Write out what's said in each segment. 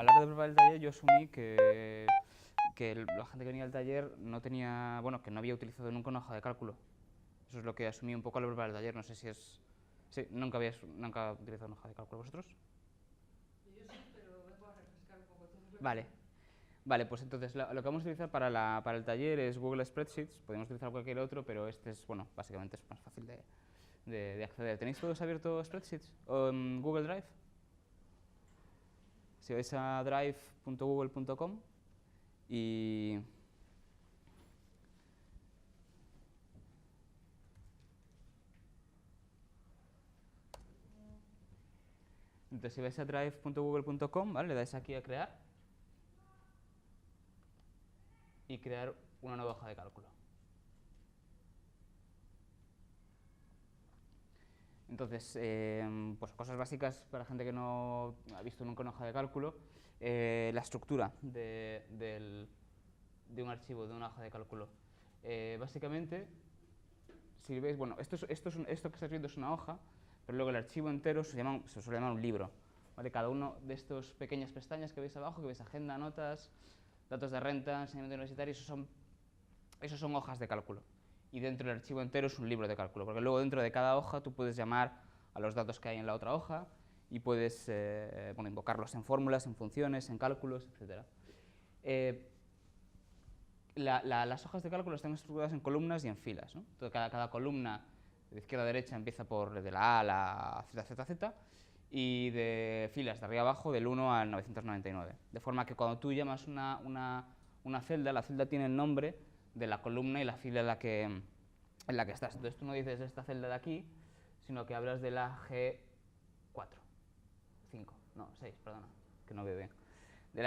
la hora de preparar el taller yo asumí que la gente que venía al taller no tenía, bueno, que no había utilizado nunca una hoja de cálculo. Eso es lo que asumí un poco al preparar el taller, no sé si es... Sí, nunca utilizado una hoja de cálculo. ¿Vosotros? Yo sí, pero vengo a refrescar un poco todo lo que... Vale. Vale, pues entonces lo que vamos a utilizar para el taller es Google Spreadsheets. Podemos utilizar cualquier otro, pero este es, bueno, básicamente es más fácil de acceder. ¿Tenéis todos abierto Spreadsheets o en Google Drive? Si vais a drive.google.com y... Entonces, si vais a drive.google.com, ¿vale? Le dais aquí a crear y crear una nueva hoja de cálculo. Entonces, pues cosas básicas para gente que no ha visto nunca una hoja de cálculo. La estructura de un archivo, de una hoja de cálculo. Básicamente, si veis, bueno, esto que estáis viendo es una hoja, pero luego el archivo entero se suele llamar un libro. ¿Vale? Cada uno de estos pequeñas pestañas que veis abajo, que veis agenda, notas, datos de renta, enseñamiento universitario, esos son hojas de cálculo. Y dentro del archivo entero es un libro de cálculo, porque luego dentro de cada hoja tú puedes llamar a los datos que hay en la otra hoja y puedes invocarlos en fórmulas, en funciones, en cálculos, etc. Las hojas de cálculo están estructuradas en columnas y en filas, ¿no? Entonces, cada columna de izquierda a derecha empieza por de la A a la ZZZ y de filas de arriba abajo del 1 al 999. De forma que cuando tú llamas una celda, la celda tiene el nombre de la columna y la fila en la que estás. Entonces tú no dices esta celda de aquí, sino que hablas de la G4, 5, no, 6, perdona, que no veo bien.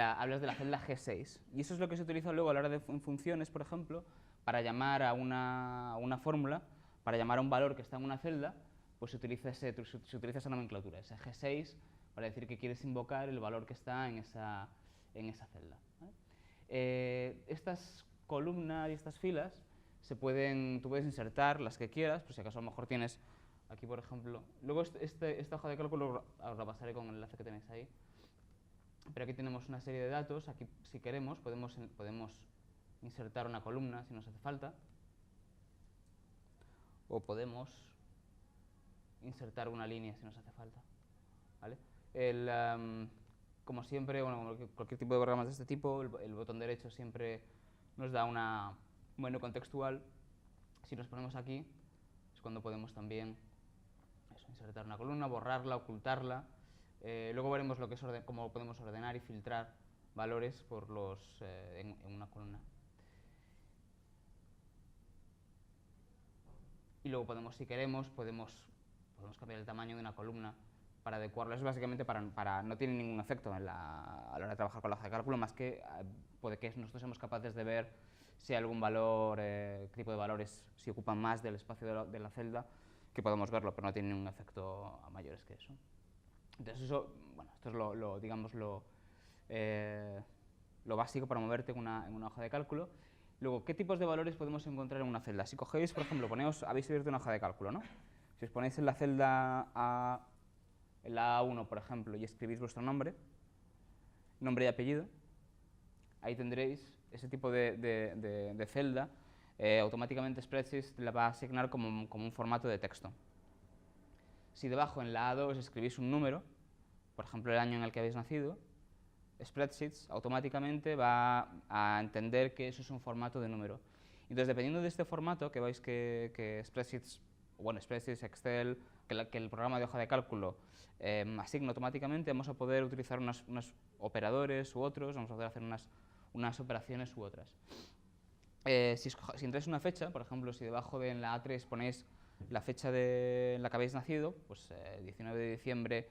Hablas de la celda G6. Y eso es lo que se utiliza luego a la hora de funciones, por ejemplo, para llamar a una fórmula, para llamar a un valor que está en una celda, pues se utiliza esa nomenclatura, ese G6, para decir que quieres invocar el valor que está en esa celda. ¿Vale? Estas columnas y estas filas tú puedes insertar las que quieras, por si acaso a lo mejor tienes aquí, por ejemplo, luego esta hoja de cálculo os la pasaré con el enlace que tenéis ahí, pero aquí tenemos una serie de datos. Aquí, si queremos, podemos insertar una columna si nos hace falta, o podemos insertar una línea si nos hace falta. ¿Vale? Como siempre, bueno, cualquier tipo de programas de este tipo, el botón derecho siempre nos da un menú contextual. Si nos ponemos aquí, es cuando podemos también insertar una columna, borrarla, ocultarla. Luego veremos cómo podemos ordenar y filtrar valores en una columna. Y luego si queremos, podemos cambiar el tamaño de una columna para adecuarlo. Es básicamente no tiene ningún efecto a la hora de trabajar con la hoja de cálculo, más que puede que nosotros seamos capaces de ver si hay algún valor, qué tipo de valores, si ocupan más del espacio de la celda, que podemos verlo, pero no tiene ningún efecto a mayores que eso. Entonces eso, bueno, esto es digamos lo básico para moverte en una hoja de cálculo. Luego, ¿qué tipos de valores podemos encontrar en una celda? Si cogéis, por ejemplo, habéis abierto una hoja de cálculo, ¿no? Si os ponéis en la celda en la A1, por ejemplo, y escribís vuestro nombre y apellido, ahí tendréis ese tipo de celda. Automáticamente Spreadsheet la va a asignar como un formato de texto. Si debajo en la A2 escribís un número, por ejemplo el año en el que habéis nacido, Spreadsheets automáticamente va a entender que eso es un formato de número. Entonces, dependiendo de este formato, que veis que Spreadsheets, Excel, que el programa de hoja de cálculo asigna automáticamente, vamos a poder utilizar unos operadores u otros, vamos a poder hacer unas operaciones u otras. Si entráis una fecha, por ejemplo, si debajo de en la A3 ponéis la fecha en la que habéis nacido, pues 19 de diciembre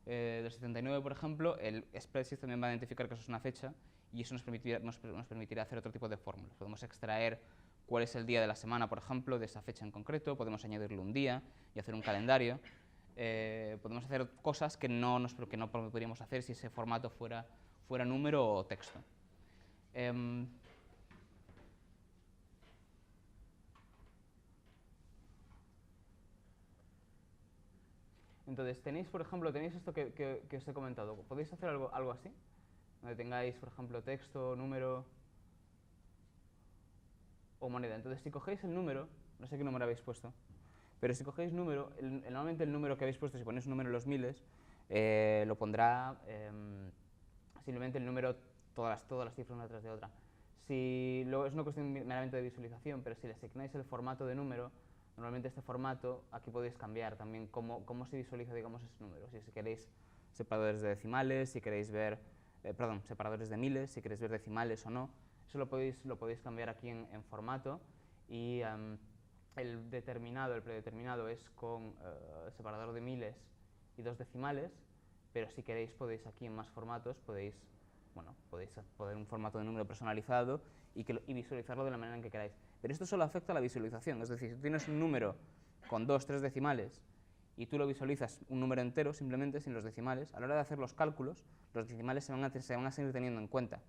del 79, por ejemplo, el Spreadsheet también va a identificar que eso es una fecha y eso nos permitirá hacer otro tipo de fórmulas. Podemos extraer cuál es el día de la semana, por ejemplo, de esa fecha en concreto, podemos añadirle un día y hacer un calendario. Podemos hacer cosas que no podríamos hacer si ese formato fuera número o texto. Entonces, tenéis, por ejemplo, esto que os he comentado. ¿Podéis hacer algo así? donde tengáis, por ejemplo, texto, número o moneda. Entonces, si cogéis el número, no sé qué número habéis puesto, pero si cogéis número, normalmente el número que habéis puesto, si ponéis un número en los miles, lo pondrá simplemente el número, todas las cifras una detrás de otra. Si luego es una cuestión meramente de visualización, pero si le asignáis el formato de número, normalmente este formato, aquí podéis cambiar también cómo se visualiza, digamos, ese número. Si queréis separadores de decimales, si queréis ver, separadores de miles, si queréis ver decimales o no, eso lo podéis cambiar aquí en formato, y el predeterminado es con separador de miles y 2 decimales, pero si queréis podéis aquí en más formatos, podéis poner un formato de número personalizado y visualizarlo de la manera en que queráis. Pero esto solo afecta a la visualización, es decir, si tú tienes un número con 2, 3 decimales y tú lo visualizas un número entero simplemente sin los decimales, a la hora de hacer los cálculos, los decimales se van a seguir teniendo en cuenta.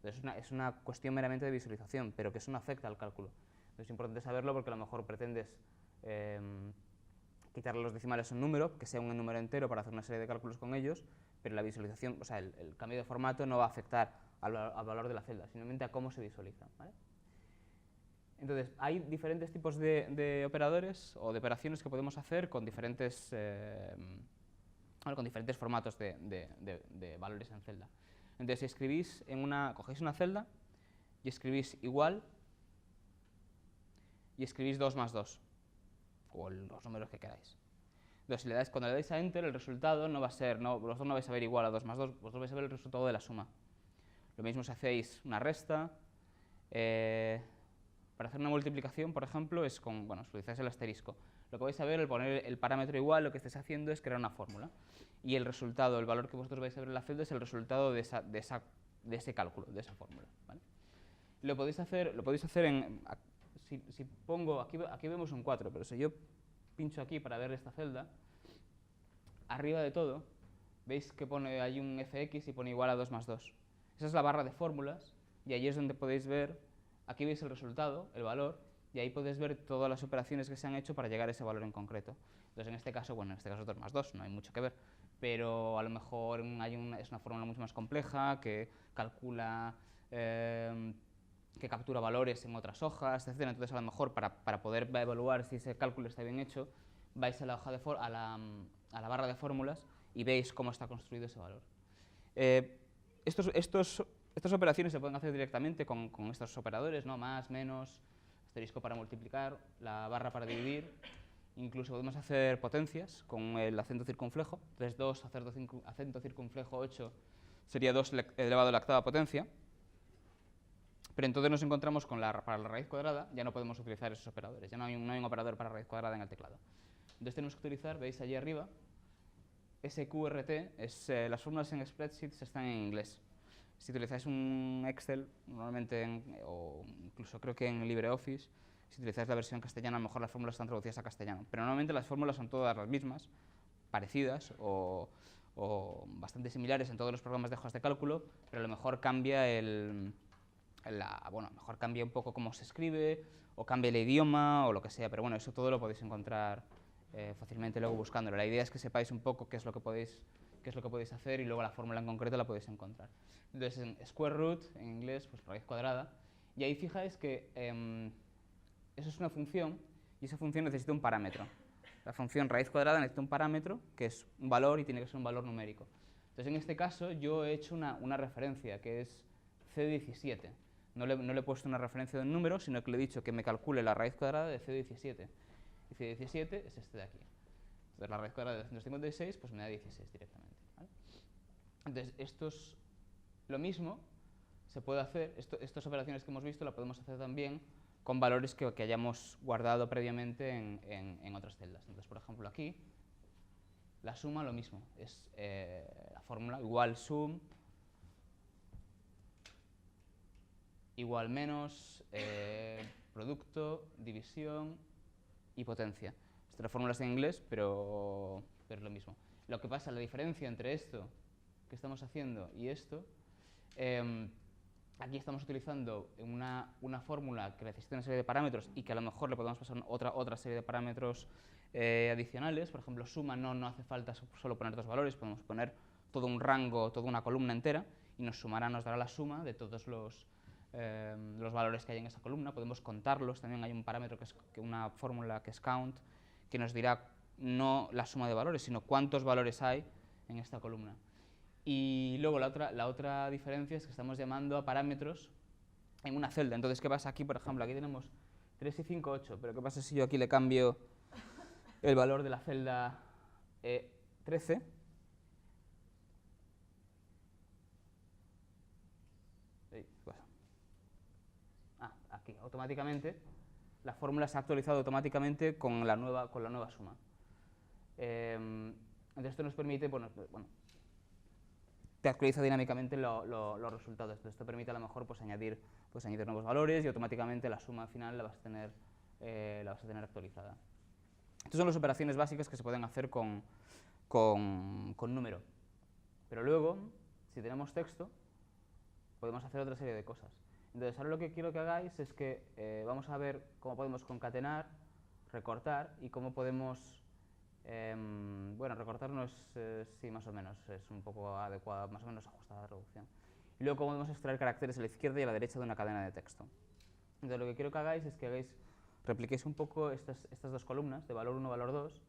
Entonces es una cuestión meramente de visualización, pero que eso no afecta al cálculo. Entonces es importante saberlo porque a lo mejor pretendes quitarle los decimales a un número, que sea un número entero para hacer una serie de cálculos con ellos, pero la visualización, o sea, el cambio de formato no va a afectar al valor de la celda, simplemente a cómo se visualiza, ¿vale? Entonces, hay diferentes tipos de operadores o de operaciones que podemos hacer con diferentes formatos de valores en celda. Entonces, si escribís cogéis una celda y escribís igual y escribís 2 más 2, o los números que queráis. Entonces, cuando le dais a Enter, el resultado no va a ser, vosotros no vais a ver igual a 2 más 2, vosotros vais a ver el resultado de la suma. Lo mismo si hacéis una resta. Para hacer una multiplicación, por ejemplo, es si utilizáis el asterisco. Lo que vais a ver, al poner el parámetro igual, lo que estáis haciendo es crear una fórmula. Y el resultado, el valor que vosotros vais a ver en la celda, es el resultado de ese cálculo, de esa fórmula, ¿vale? Lo podéis hacer si pongo, aquí vemos un 4, pero si yo pincho aquí para ver esta celda, arriba de todo, veis que hay un fx y pone igual a 2 más 2. Esa es la barra de fórmulas, y ahí es donde podéis ver, aquí veis el resultado, el valor, y ahí podéis ver todas las operaciones que se han hecho para llegar a ese valor en concreto. Entonces, en este caso 2 más 2, no hay mucho que ver, pero a lo mejor es una fórmula mucho más compleja que calcula, que captura valores en otras hojas, etc. Entonces, a lo mejor para poder evaluar si ese cálculo está bien hecho, vais a la barra de fórmulas y veis cómo está construido ese valor. Estas operaciones se pueden hacer directamente con estos operadores, ¿no? Más, menos, asterisco para multiplicar, la barra para dividir. Incluso podemos hacer potencias con el acento circunflejo. Entonces 2 acento circunflejo 8 sería 2 elevado a la octava potencia. Pero entonces nos encontramos para la raíz cuadrada, ya no podemos utilizar esos operadores, ya no hay un operador para raíz cuadrada en el teclado. Entonces tenemos que utilizar, veis allí arriba, SQRT, las fórmulas en spreadsheets están en inglés. Si utilizáis un Excel, normalmente, o incluso creo que en LibreOffice, si utilizáis la versión castellana, a lo mejor las fórmulas están traducidas a castellano. Pero normalmente las fórmulas son todas las mismas, parecidas o bastante similares en todos los programas de hojas de cálculo, pero a lo mejor cambia mejor cambia un poco cómo se escribe, o cambia el idioma, o lo que sea, pero bueno, eso todo lo podéis encontrar fácilmente luego buscándolo. La idea es que sepáis un poco qué es lo que podéis hacer, y luego la fórmula en concreto la podéis encontrar. Entonces, en square root, en inglés, pues raíz cuadrada, y ahí fijáis que eso es una función, y esa función necesita un parámetro. La función raíz cuadrada necesita un parámetro, que es un valor, y tiene que ser un valor numérico. Entonces, en este caso, yo he hecho una referencia, que es C17. No le he puesto una referencia de un número, sino que le he dicho que me calcule la raíz cuadrada de C17. Y C17 es este de aquí. Entonces, la raíz cuadrada de 256, pues me da 16 directamente, ¿vale? Entonces, lo mismo se puede hacer, estas operaciones que hemos visto las podemos hacer también con valores que hayamos guardado previamente en otras celdas. Entonces, por ejemplo, aquí, la suma lo mismo, es la fórmula igual sum, igual menos, producto, división y potencia. Estas fórmulas en inglés, pero es lo mismo. Lo que pasa, la diferencia entre esto que estamos haciendo y esto, aquí estamos utilizando una fórmula que necesita una serie de parámetros y que a lo mejor le podemos pasar otra serie de parámetros adicionales. Por ejemplo, suma no hace falta solo poner 2 valores, podemos poner todo un rango, toda una columna entera, y nos sumará, nos dará la suma de todos los valores que hay en esa columna. Podemos contarlos, también hay un parámetro, una fórmula que es count, que nos dirá no la suma de valores, sino cuántos valores hay en esta columna. Y luego la otra diferencia es que estamos llamando a parámetros en una celda. Entonces, ¿qué pasa aquí? Por ejemplo, aquí tenemos 3 y 5, 8, pero ¿qué pasa si yo aquí le cambio el valor de la celda 13? Aquí, automáticamente, la fórmula se ha actualizado automáticamente con la nueva suma. Entonces esto nos permite, te actualiza dinámicamente los resultados. Entonces esto permite a lo mejor añadir nuevos valores y automáticamente la suma final la vas a tener actualizada. Estas son las operaciones básicas que se pueden hacer con número. Pero luego, si tenemos texto, podemos hacer otra serie de cosas. Entonces ahora lo que quiero que hagáis es que vamos a ver cómo podemos concatenar, recortar y cómo podemos... recortar no es, sí, más o menos, es un poco adecuada, más o menos ajustada a la reducción. Y luego cómo podemos extraer caracteres a la izquierda y a la derecha de una cadena de texto. Entonces lo que quiero que hagáis es que repliquéis un poco estas dos columnas, de valor 1, valor 2,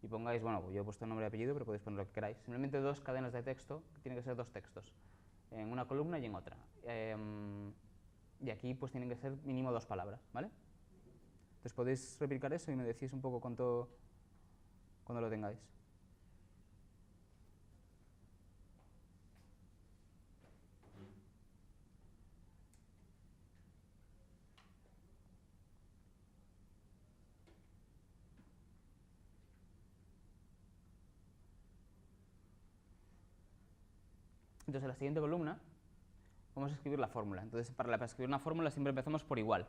y pongáis, yo he puesto nombre y apellido, pero podéis poner lo que queráis. Simplemente dos cadenas de texto, que tienen que ser dos textos, en una columna y en otra. Y aquí pues tienen que ser mínimo 2 palabras, ¿vale? Entonces podéis replicar eso y me decís un poco cuando lo tengáis. Entonces en la siguiente columna vamos a escribir la fórmula. Entonces para escribir una fórmula siempre empezamos por igual.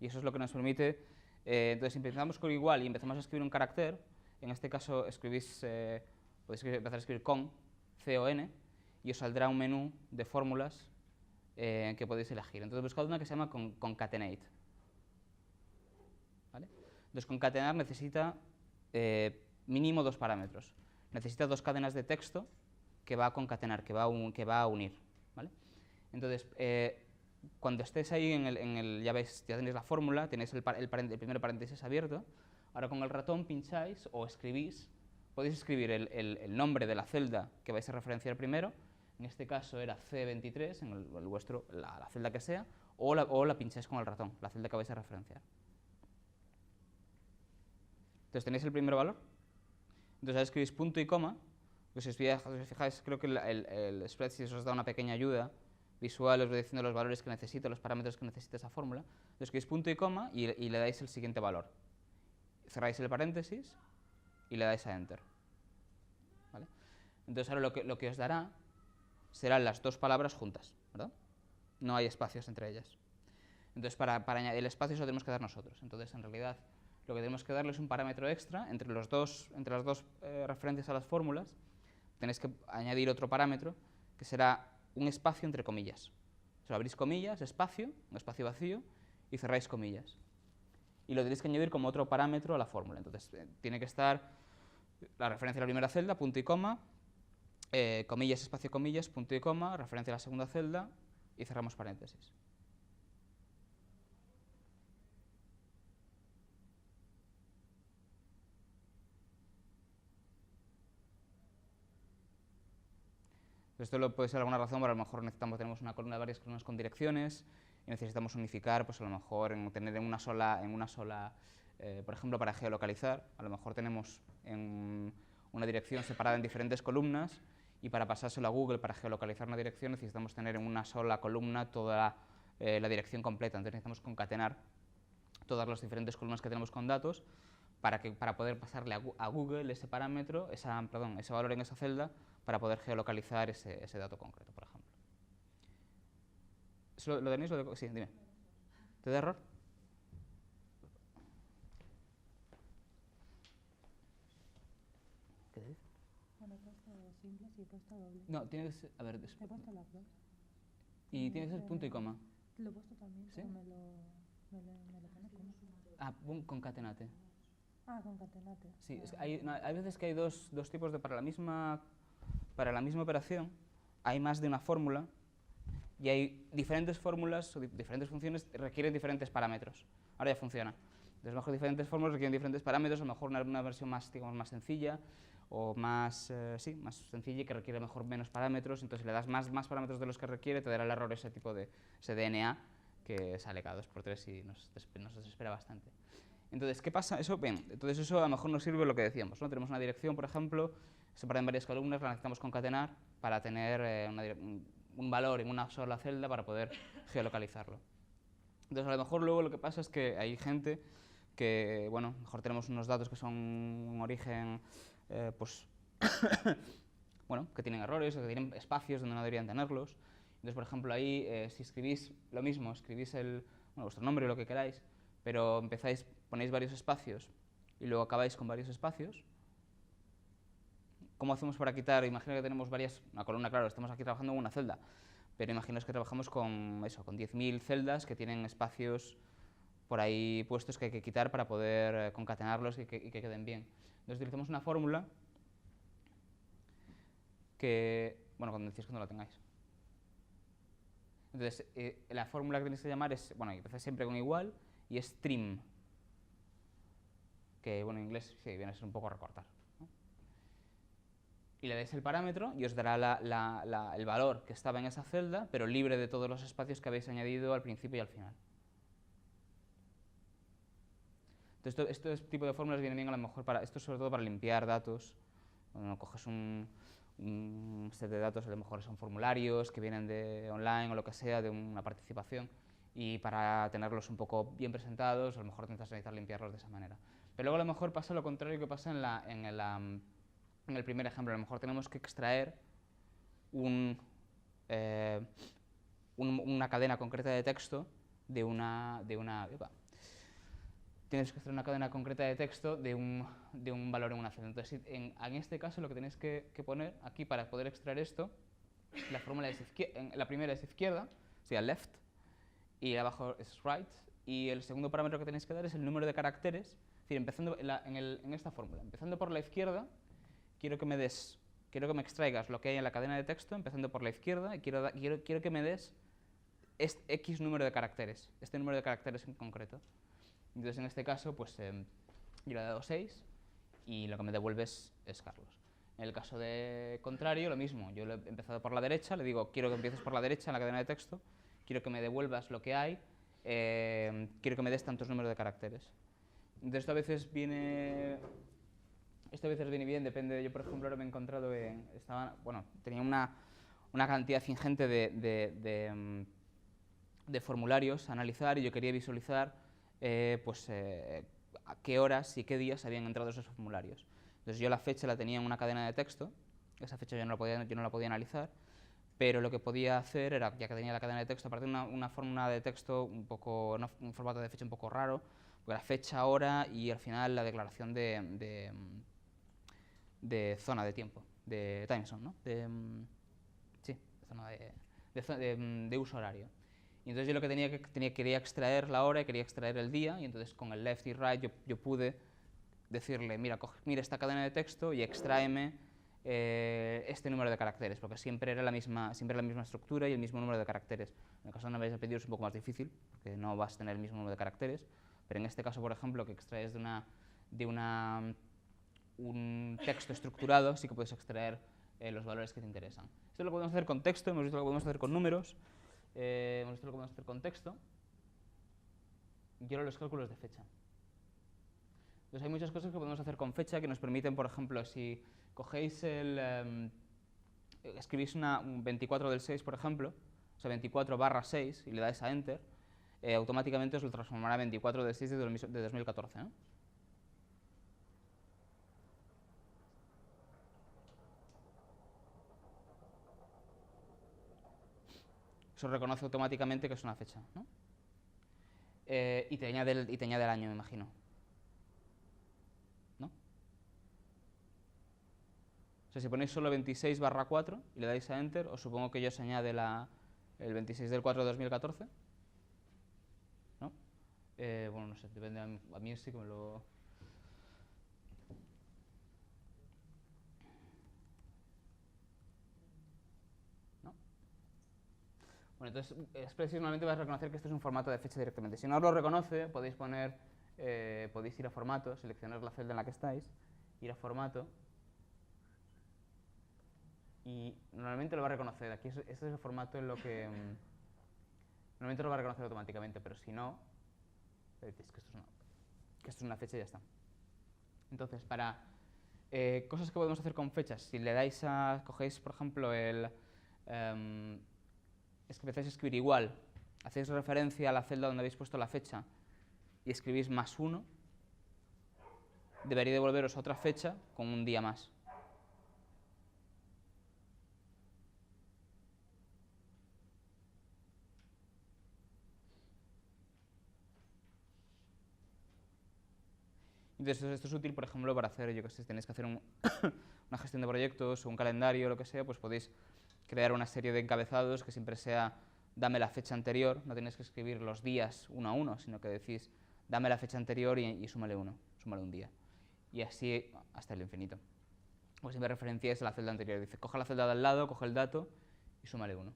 Y eso es lo que nos permite, entonces si empezamos con igual y empezamos a escribir un carácter, en este caso podéis empezar a escribir con, C-O-N, y os saldrá un menú de fórmulas que podéis elegir. Entonces buscad una que se llama concatenate. ¿Vale? Entonces concatenar necesita mínimo 2 parámetros. Necesita 2 cadenas de texto que va a concatenar, que va a unir. ¿Vale? Entonces, cuando estés ahí ya tenéis la fórmula, tenéis el primer paréntesis abierto. Ahora con el ratón pincháis o escribís, podéis escribir el nombre de la celda que vais a referenciar primero. En este caso era C23, la celda que sea, o la pincháis con el ratón, la celda que vais a referenciar. Entonces tenéis el primer valor. Entonces ahora escribís punto y coma. Si os fijáis, creo que el spreadsheet os da una pequeña ayuda visual, os va diciendo los valores que necesita, los parámetros que necesita esa fórmula. Entonces escribís punto y coma y le dais el siguiente valor. Cerráis el paréntesis y le dais a Enter. ¿Vale? Entonces ahora lo que os dará serán las 2 palabras juntas, ¿verdad? No hay espacios entre ellas. Entonces para añadir el espacio eso lo tenemos que dar nosotros. Entonces en realidad lo que tenemos que darle es un parámetro extra entre las dos referencias a las fórmulas. Tenéis que añadir otro parámetro que será un espacio entre comillas. O sea, abrís comillas, espacio, un espacio vacío, y cerráis comillas. Y lo tenéis que añadir como otro parámetro a la fórmula. Entonces, tiene que estar la referencia a la primera celda, punto y coma, comillas, espacio, comillas, punto y coma, referencia a la segunda celda, y cerramos paréntesis. Esto puede ser alguna razón, pero a lo mejor tenemos una columna de varias columnas con direcciones y necesitamos unificar, pues a lo mejor tener en una sola, por ejemplo, para geolocalizar, a lo mejor tenemos una dirección separada en diferentes columnas y para pasárselo a Google para geolocalizar una dirección necesitamos tener en una sola columna toda la dirección completa. Entonces necesitamos concatenar todas las diferentes columnas que tenemos con datos para poder pasarle a Google ese parámetro, ese valor en esa celda, para poder geolocalizar ese dato concreto, por ejemplo. ¿Lo tenéis? Sí, dime. ¿Te da error? ¿Qué dices? Bueno, he puesto simples y he puesto doble. No, tiene que ser... A ver, He puesto las dos. Y tiene que ser punto y coma. Lo he puesto también, ¿Sí? pero me lo pone como. Ah, concatenate. Ah, concatenate. Sí, hay veces que hay dos tipos para la misma operación. hay más de una fórmula y hay diferentes fórmulas o diferentes funciones que requieren diferentes parámetros. Ahora ya funciona. Entonces, a lo mejor diferentes fórmulas requieren diferentes parámetros, a lo mejor una versión más, digamos, más sencilla o más, sí, más sencilla y que requiere mejor menos parámetros. Entonces, si le das más parámetros de los que requiere, te dará el error ese tipo de ese DNA que sale cada 2×3 y nos desespera bastante. Entonces, ¿qué pasa? Eso, bien, entonces eso a lo mejor nos sirve lo que decíamos, ¿no? Tenemos una dirección, por ejemplo, separada en varias columnas, la necesitamos concatenar para tener un valor en una sola celda para poder geolocalizarlo. Entonces, a lo mejor luego lo que pasa es que hay gente que, bueno, mejor tenemos unos datos que son un origen, pues, bueno, que tienen errores o que tienen espacios donde no deberían tenerlos. Entonces, por ejemplo, ahí, si escribís lo mismo, escribís vuestro nombre o lo que queráis, pero ponéis varios espacios y luego acabáis con varios espacios, ¿cómo hacemos para quitar? Imagino que tenemos una columna, claro, estamos aquí trabajando en una celda, pero imaginaos que trabajamos con 10.000 celdas que tienen espacios por ahí puestos que hay que quitar para poder concatenarlos y que queden bien. Entonces utilizamos una fórmula que, bueno, cuando decís cuando la tengáis. Entonces, la fórmula que tenéis que llamar es, bueno, empieza siempre con igual y es trim, que, bueno, en inglés sí, viene a ser un poco recortar, ¿no? Y le dais el parámetro y os dará el valor que estaba en esa celda, pero libre de todos los espacios que habéis añadido al principio y al final. Entonces, este tipo de fórmulas vienen bien a lo mejor esto sobre todo para limpiar datos. Cuando coges un set de datos, a lo mejor son formularios que vienen de online o lo que sea, de una participación, y para tenerlos un poco bien presentados, a lo mejor intentas necesitar limpiarlos de esa manera. Pero luego a lo mejor pasa lo contrario que pasa en el primer ejemplo. A lo mejor tenemos que extraer una cadena concreta de texto tienes que extraer una cadena concreta de texto de un valor en una celda. Entonces, en este caso, lo que tenéis que poner aquí para poder extraer esto, la fórmula es la primera es izquierda, o sea, left, y abajo es right, y el segundo parámetro que tenéis que dar es el número de caracteres. Es decir, empezando en esta fórmula, empezando por la izquierda, quiero que me extraigas lo que hay en la cadena de texto, empezando por la izquierda, y quiero que me des X número de caracteres, este número de caracteres en concreto. Entonces, en este caso, pues yo le he dado 6 y lo que me devuelve es Carlos. En el caso contrario, lo mismo. Yo he empezado por la derecha, le digo, quiero que empieces por la derecha en la cadena de texto, quiero que me devuelvas lo que hay, quiero que me des tantos números de caracteres. Entonces, esto a veces viene bien, depende. Yo, por ejemplo, ahora me he encontrado tenía una cantidad ingente de formularios a analizar y yo quería visualizar a qué horas y qué días habían entrado esos formularios. Entonces yo la fecha la tenía en una cadena de texto, esa fecha yo no la podía analizar, pero lo que podía hacer era, ya que tenía la cadena de texto, aparte de una fórmula de texto un formato de fecha un poco raro, la fecha, hora y al final la declaración de zona de tiempo, de time zone, ¿no? Sí, zona de uso horario. Y entonces yo lo que quería extraer la hora y quería extraer el día, y entonces con el left y right yo pude decirle, mira esta cadena de texto y extráeme este número de caracteres, porque siempre era la misma estructura y el mismo número de caracteres. En el caso de una base pedir es un poco más difícil, porque no vas a tener el mismo número de caracteres, pero en este caso, por ejemplo, que extraes un texto estructurado, sí que puedes extraer los valores que te interesan. Esto lo podemos hacer con texto, hemos visto lo que podemos hacer con números, hemos visto lo que podemos hacer con texto, y ahora los cálculos de fecha. Entonces hay muchas cosas que podemos hacer con fecha que nos permiten, por ejemplo, si cogéis escribís un 24 del 6, por ejemplo, o sea, 24/6 y le dais a Enter, automáticamente os lo transformará a 24 del 6 de 2014, ¿no? Eso reconoce automáticamente que es una fecha, ¿no? Y te añade el año, me imagino, ¿no? O sea, si ponéis solo 26/4 y le dais a Enter, os supongo que ya os añade el 26 del 4 de 2014, ¿no? Bueno, no sé, depende, a mí sí que me lo... Bueno, entonces Express normalmente va a reconocer que esto es un formato de fecha directamente. Si no os lo reconoce, podéis podéis ir a formato, seleccionar la celda en la que estáis, ir a formato, y normalmente lo va a reconocer. Aquí este es el formato en lo que normalmente lo va a reconocer automáticamente, pero si no, decís que esto es una fecha y ya está. Entonces, para cosas que podemos hacer con fechas, si le dais cogéis por ejemplo es que empezáis a escribir igual, hacéis referencia a la celda donde habéis puesto la fecha y escribís +1, debería devolveros a otra fecha con un día más. Entonces esto es útil, por ejemplo, para hacer, yo que sé, si tenéis que hacer una gestión de proyectos o un calendario o lo que sea, pues podéis crear una serie de encabezados que siempre sea dame la fecha anterior, no tenéis que escribir los días uno a uno, sino que decís dame la fecha anterior y súmale un día. Y así hasta el infinito. O siempre referenciáis a la celda anterior, dice coge la celda de al lado, coge el dato y súmale 1.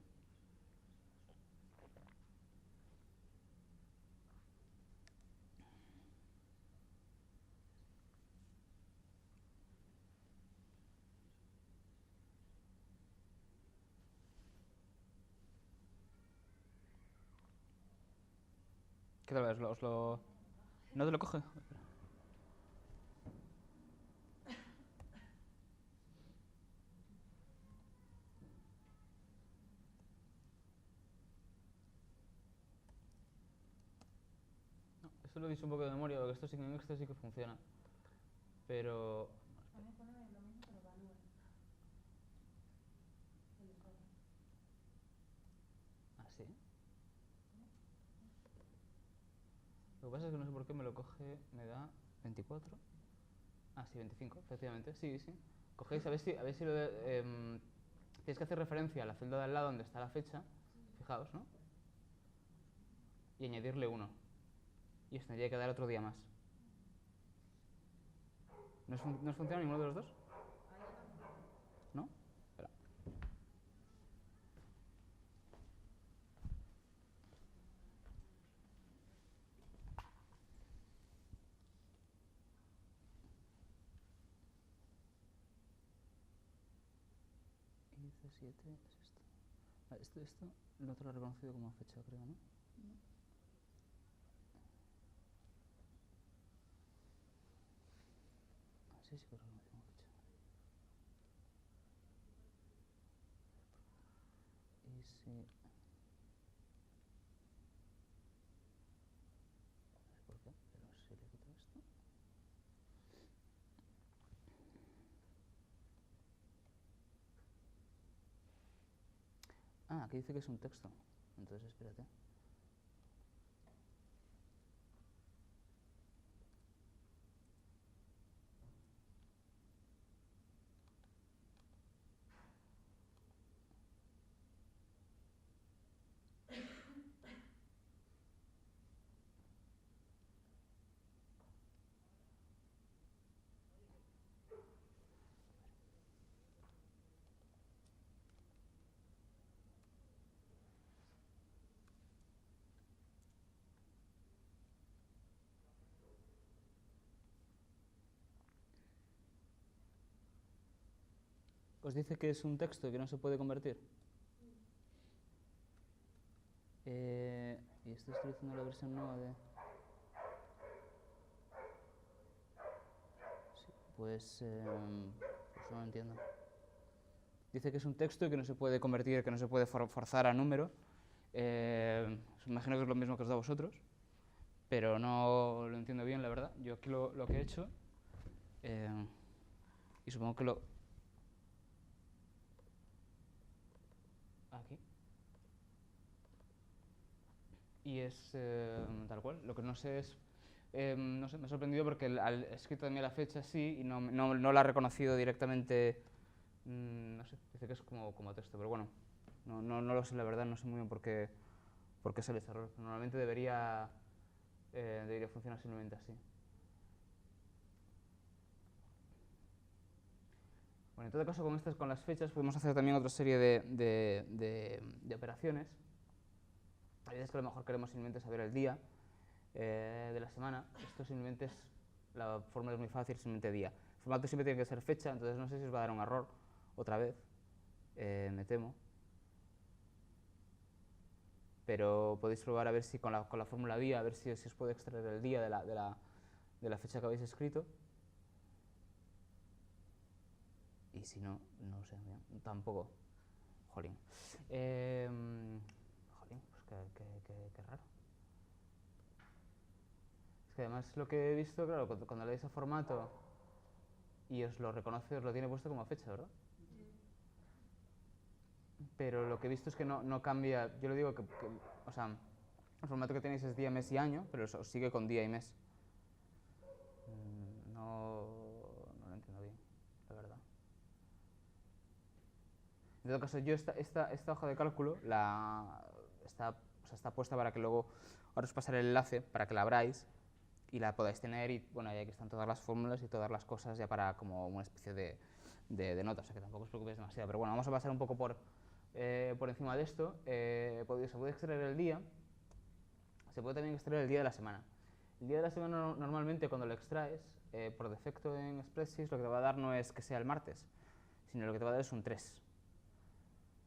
¿Qué tal? ¿No te lo coge? No, esto lo hice un poco de memoria, porque esto sí que funciona. Pero... A mí me pone lo mismo, pero evalúa. ¿Ah, sí? Lo que pasa es que no sé por qué me lo coge, me da 24. Ah, sí, 25, efectivamente, sí, sí. Cogéis, a ver si tienes que hacer referencia a la celda de al lado donde está la fecha, fijaos, ¿no? Y añadirle 1. Y os tendría que dar otro día más. ¿No os funciona ninguno de los dos? ¿No? Espera. Y 17 es esto. Vale, esto no te lo he reconocido como fecha, creo, ¿no? Ah, sí, sí que lo reconozco como fecha. Y si... No sé por qué, pero si le quito esto... Ah, aquí dice que es un texto. Entonces espérate. ¿Os dice que es un texto que no se puede convertir? Y estoy utilizando la versión nueva de... Sí, pues no lo entiendo. Dice que es un texto y que no se puede convertir, que no se puede forzar a número. Imagino que es lo mismo que os da a vosotros, pero no lo entiendo bien, la verdad. Yo aquí lo que he hecho, y supongo que lo... Aquí. Y es tal cual. Lo que no sé es... no sé, me ha sorprendido porque al escrito también la fecha sí y no la ha reconocido directamente. No sé, dice que es como texto, pero bueno, no lo sé, la verdad, no sé muy bien por qué sale ese error. Normalmente debería funcionar simplemente así. Bueno, en todo caso, con las fechas podemos hacer también otra serie de operaciones. Hay veces que a lo mejor queremos simplemente saber el día de la semana. Esto simplemente es, la fórmula es muy fácil, simplemente día. El formato siempre tiene que ser fecha, entonces no sé si os va a dar un error otra vez, me temo. Pero podéis probar a ver si con la fórmula día, a ver si os puede extraer el día de la fecha que habéis escrito. Y si no, no sé, tampoco. Jolín. Jolín, pues qué raro. Es que además lo que he visto, claro, cuando le dais a formato y os lo reconoce, os lo tiene puesto como fecha, ¿verdad? Pero lo que he visto es que no cambia. Yo le digo o sea, el formato que tenéis es día, mes y año, pero os sigue con día y mes. No lo entiendo bien, la verdad. En todo caso, yo esta hoja de cálculo está puesta para que luego, ahora os pasaré el enlace para que la abráis y la podáis tener, y bueno, ahí aquí están todas las fórmulas y todas las cosas ya para como una especie de nota, o sea que tampoco os preocupéis demasiado. Pero bueno, vamos a pasar un poco por encima de esto. Se puede extraer el día, se puede también extraer el día de la semana. El día de la semana normalmente cuando lo extraes, por defecto en Spreadsheet, lo que te va a dar no es que sea el martes, sino lo que te va a dar es un 3.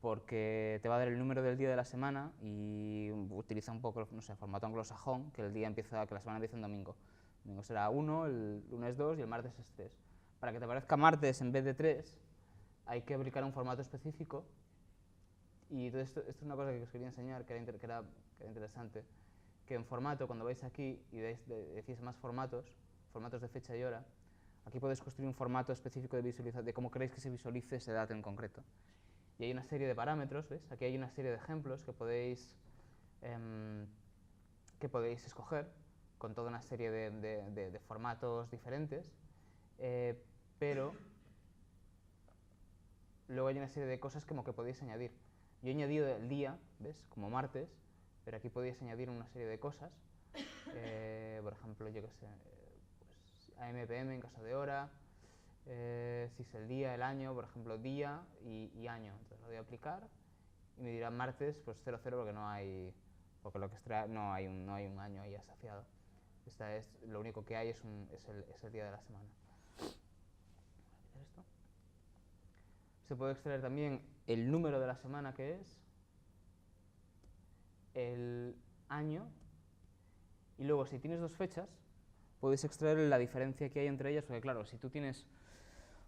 Porque te va a dar el número del día de la semana y utiliza un poco, no sé, formato anglosajón, que la semana empieza en domingo. El domingo será 1, el lunes 2 y el martes es 3. Para que te parezca martes en vez de 3, hay que aplicar un formato específico. Y todo esto es una cosa que os quería enseñar, que era interesante, que en formato, cuando vais aquí y decís más formatos de fecha y hora, aquí podéis construir un formato específico de cómo queréis que se visualice ese dato en concreto. Y hay una serie de parámetros, ¿ves? Aquí hay una serie de ejemplos que podéis escoger con toda una serie de formatos diferentes, pero luego hay una serie de cosas como que podéis añadir. Yo he añadido el día, ¿ves? Como martes, pero aquí podéis añadir una serie de cosas. Por ejemplo, yo qué sé, pues AM/PM en caso de hora, si es el día, el año, por ejemplo, día y año. Entonces lo voy a aplicar y me dirá martes, pues 00 porque lo que extrae no hay un año ahí asociado. Lo único que hay es el día de la semana. Esto. Se puede extraer también el número de la semana, que es el año, y luego si tienes dos fechas, puedes extraer la diferencia que hay entre ellas, porque claro, si tú tienes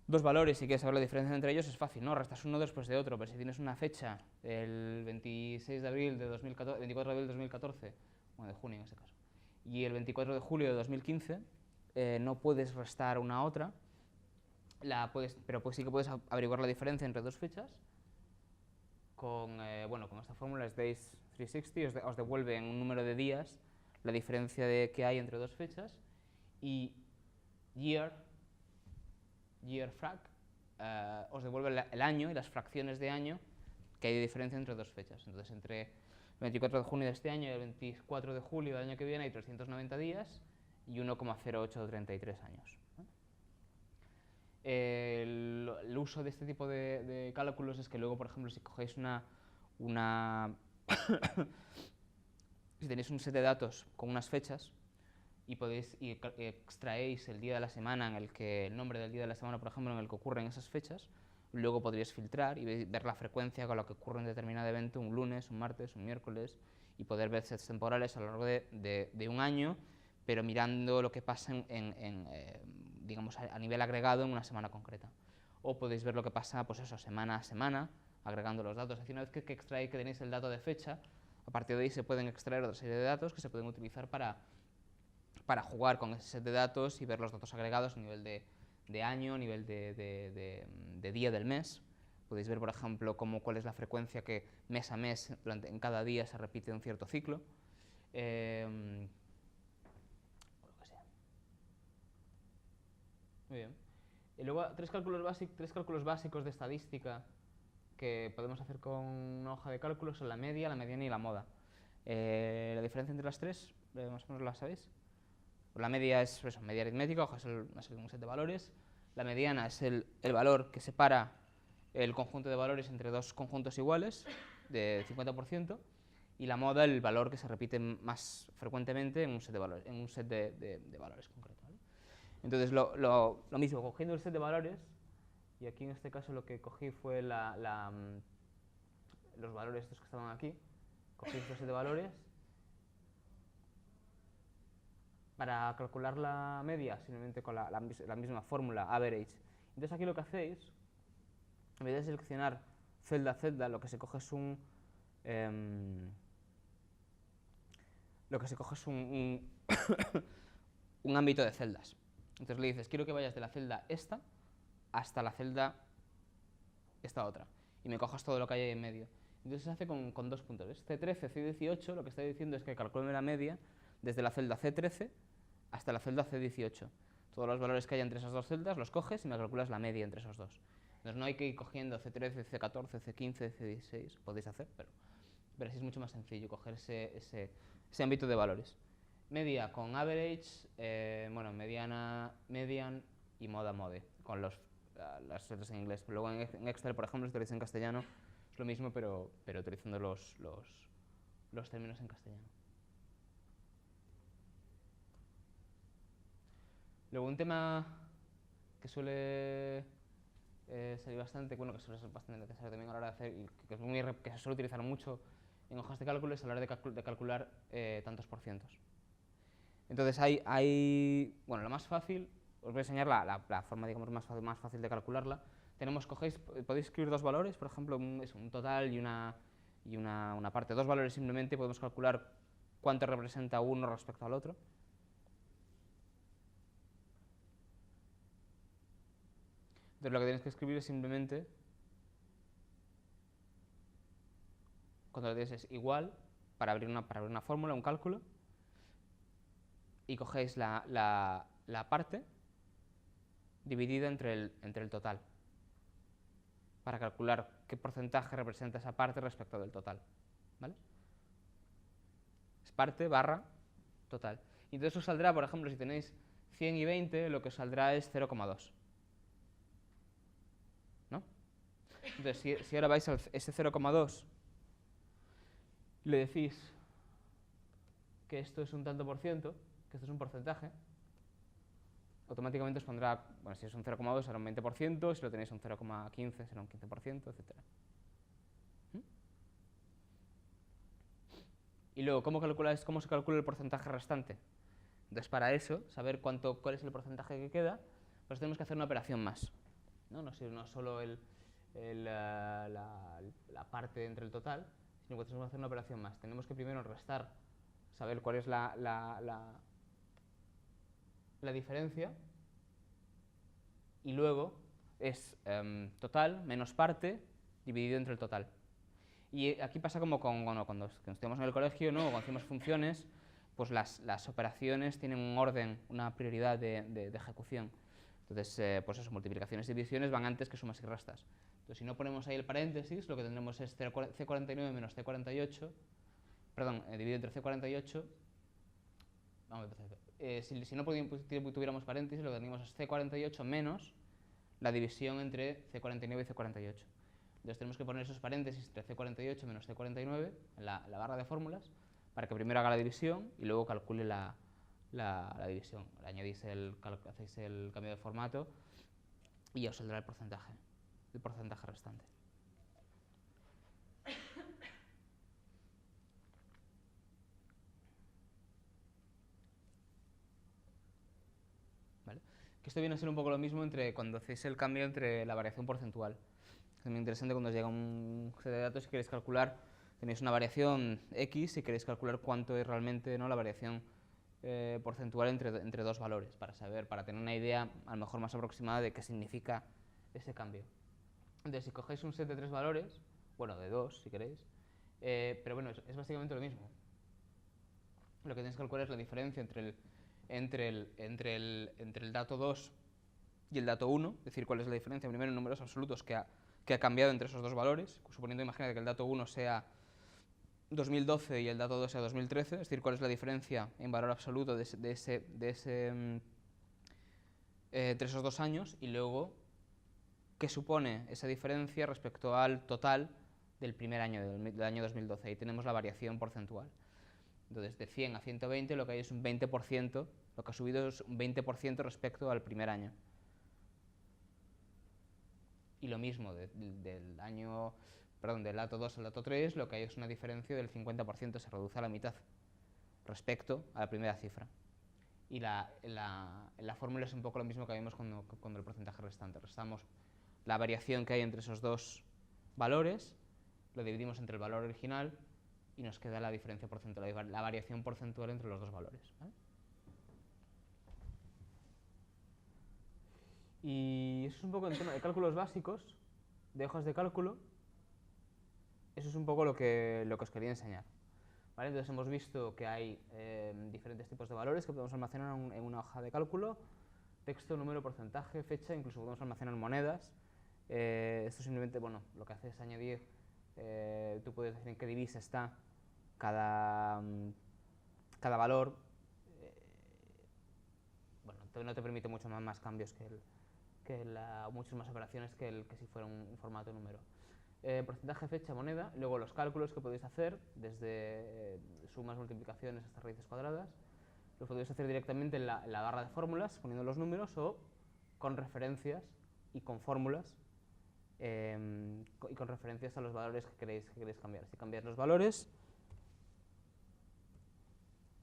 dos valores y quieres saber la diferencia entre ellos, es fácil, ¿no? Restas uno después de otro, pero si tienes una fecha, el 26 de abril de 2014, 24 de abril de 2014, bueno, de junio en este caso, y el 24 de julio de 2015, no puedes restar una a otra, pero pues sí que puedes averiguar la diferencia entre dos fechas. Con esta fórmula es Days360, os devuelve en un número de días la diferencia que hay entre dos fechas, y year_frac os devuelve el año y las fracciones de año que hay de diferencia entre dos fechas. Entonces, entre el 24 de junio de este año y el 24 de julio del año que viene hay 390 días y 1,0833 años. El uso de este tipo de cálculos es que luego, por ejemplo, si cogéis si tenéis un set de datos con unas fechas y extraéis el día de la semana el nombre del día de la semana, por ejemplo, en el que ocurren esas fechas, luego podríais filtrar y ver la frecuencia con la que ocurre un determinado evento, un lunes, un martes, un miércoles, y poder ver sets temporales a lo largo de un año, pero mirando lo que pasa digamos, a nivel agregado en una semana concreta. O podéis ver lo que pasa, pues eso, semana a semana, agregando los datos. Es decir, una vez que tenéis el dato de fecha, a partir de ahí se pueden extraer otra serie de datos que se pueden utilizar para jugar con ese set de datos y ver los datos agregados a nivel de año, a nivel de día del mes. Podéis ver, por ejemplo, cuál es la frecuencia que mes a mes, en cada día, se repite un cierto ciclo. Muy bien. Y luego tres cálculos básicos de estadística que podemos hacer con una hoja de cálculo son la media, la mediana y la moda. La diferencia entre las tres, más o menos la sabéis. La media es media aritmética, es un set de valores. La mediana es el valor que separa el conjunto de valores entre dos conjuntos iguales, de 50%. y la moda el valor que se repite más frecuentemente en un set de valores, de valores concreto, ¿vale? Entonces, lo mismo, cogiendo el set de valores, y aquí en este caso lo que cogí fue los valores estos que estaban aquí, cogí este set de valores. Para calcular la media, simplemente con la misma fórmula, average. Entonces aquí lo que hacéis, en vez de seleccionar celda a celda, lo que se coge es un un ámbito de celdas. Entonces le dices, quiero que vayas de la celda esta hasta la celda esta otra, y me cojas todo lo que hay ahí en medio. Entonces se hace con dos puntos. C13, C18, lo que está diciendo es que calcule la media desde la celda C13 hasta la celda C18. Todos los valores que haya entre esas dos celdas los coges y me calculas la media entre esos dos. Entonces no hay que ir cogiendo C13, C14, C15, C16, podéis hacer, pero así es mucho más sencillo coger ese ámbito de valores. Media con average, bueno, mediana, median y moda mode, con las letras en inglés. Luego en Excel, por ejemplo, si lo en castellano, es lo mismo, pero utilizando los términos en castellano. Luego un tema que suele salir bastante, bueno, que suele ser bastante necesario también a la hora de hacer, y que se suele utilizar mucho en hojas de cálculo, es a la hora de calcular tantos por cientos. Entonces bueno, lo más fácil, os voy a enseñar la forma, digamos, más fácil de calcularla. Podéis escribir dos valores, por ejemplo, un total y una parte. Dos valores simplemente, podemos calcular cuánto representa uno respecto al otro. Entonces lo que tenéis que escribir es simplemente, cuando lo tienes es igual, para abrir una fórmula, un cálculo, y cogéis la parte dividida entre el total, para calcular qué porcentaje representa esa parte respecto del total, ¿vale? Es parte barra total. Y entonces os saldrá, por ejemplo, si tenéis 100 y 20, lo que os saldrá es 0,2. ¿No? Entonces, si ahora vais a ese 0,2, le decís que esto es un tanto por ciento, que esto es un porcentaje, automáticamente os pondrá, bueno, si es un 0,2 será un 20%, si lo tenéis un 0,15 será un 15%, etc. Y luego, ¿cómo se calcula el porcentaje restante? Entonces, para eso, saber cuál es el porcentaje que queda, pues tenemos que hacer una operación más. No solo la parte entre el total, sino que tenemos que hacer una operación más. Tenemos que primero restar, saber cuál es la diferencia, y luego es total menos parte dividido entre el total. Y aquí pasa como cuando estemos en el colegio, ¿no? O cuando hacemos funciones, pues las operaciones tienen un orden, una prioridad de ejecución. Entonces, pues eso, multiplicaciones y divisiones van antes que sumas y restas. Entonces, si no ponemos ahí el paréntesis, lo que tendremos es C49 menos C48, perdón, dividido entre C48, vamos a empezar. Si no tuviéramos paréntesis, lo que tendríamos es C48 menos la división entre C49 y C48. Entonces tenemos que poner esos paréntesis entre C48 menos C49 en la barra de fórmulas para que primero haga la división y luego calcule la división. Le añadís hacéis el cambio de formato y ya os saldrá el porcentaje restante. ¿Vale? Que esto viene a ser un poco lo mismo cuando hacéis el cambio entre la variación porcentual. Es muy interesante cuando os llega un set de datos y queréis calcular, tenéis una variación X y queréis calcular cuánto es realmente, ¿no?, la variación porcentual entre dos valores, para tener una idea a lo mejor más aproximada de qué significa ese cambio. Entonces, si cogéis un set de tres valores, bueno, de dos si queréis, pero bueno, es básicamente lo mismo. Lo que tenéis que calcular es la diferencia entre el dato 2 y el dato 1, es decir, cuál es la diferencia primero en números absolutos que ha cambiado entre esos dos valores, suponiendo, imagínate que el dato 1 sea 2012 y el dato 2 sea 2013, es decir, cuál es la diferencia en valor absoluto entre esos 2 años, y luego qué supone esa diferencia respecto al total del primer año, del año 2012. Ahí tenemos la variación porcentual. Entonces, de 100 a 120 lo que hay es un 20%, lo que ha subido es un 20% respecto al primer año. Y lo mismo, del dato 2 al dato 3, lo que hay es una diferencia del 50%, se reduce a la mitad respecto a la primera cifra. Y la fórmula es un poco lo mismo que vimos con el porcentaje restante. Restamos la variación que hay entre esos dos valores, lo dividimos entre el valor original y nos queda la diferencia porcentual, la variación porcentual entre los dos valores, ¿vale? Y eso es un poco el tema de cálculos básicos, de hojas de cálculo. Eso es un poco lo que os quería enseñar, ¿vale? Entonces hemos visto que hay diferentes tipos de valores que podemos almacenar en una hoja de cálculo: texto, número, porcentaje, fecha, incluso podemos almacenar monedas. Esto simplemente, bueno, lo que hace es añadir, tú puedes decir en qué divisa está cada valor. Bueno, no te permite mucho más cambios muchas más operaciones que si fuera un formato número. Porcentaje, fecha, moneda, luego los cálculos que podéis hacer, desde sumas, multiplicaciones hasta raíces cuadradas, los podéis hacer directamente en la barra de fórmulas, poniendo los números, o con referencias y con fórmulas, y con referencias a los valores que queréis cambiar. Si cambiáis los valores,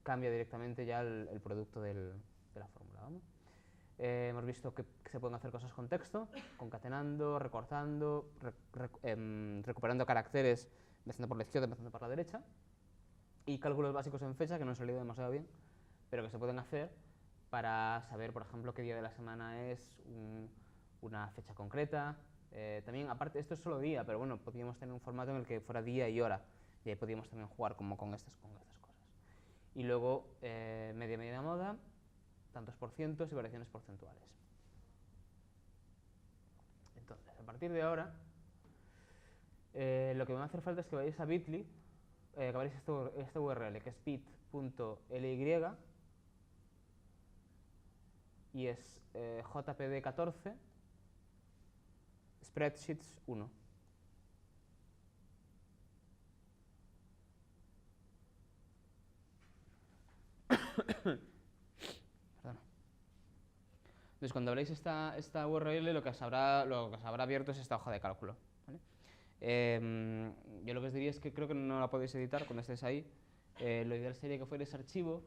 cambia directamente ya el producto de la fórmula, ¿vale? Hemos visto que se pueden hacer cosas con texto, concatenando, recortando, recuperando caracteres, empezando por la izquierda, empezando por la derecha, y cálculos básicos en fecha, que no han salido demasiado bien, pero que se pueden hacer para saber, por ejemplo, qué día de la semana es una fecha concreta. También, aparte, esto es solo día, pero bueno, podríamos tener un formato en el que fuera día y hora, y ahí podríamos también jugar como con estas cosas. Y luego, media moda, tantos por cientos y variaciones porcentuales. Entonces, a partir de ahora, lo que me va a hacer falta es que vayáis a Bitly, que abráis esta URL, que es bit.ly, y es jpd14 spreadsheets 1. Entonces, cuando abréis esta URL, lo que os habrá abierto es esta hoja de cálculo, ¿vale? Yo lo que os diría es que creo que no la podéis editar cuando estéis ahí. Lo ideal sería que fuerais archivo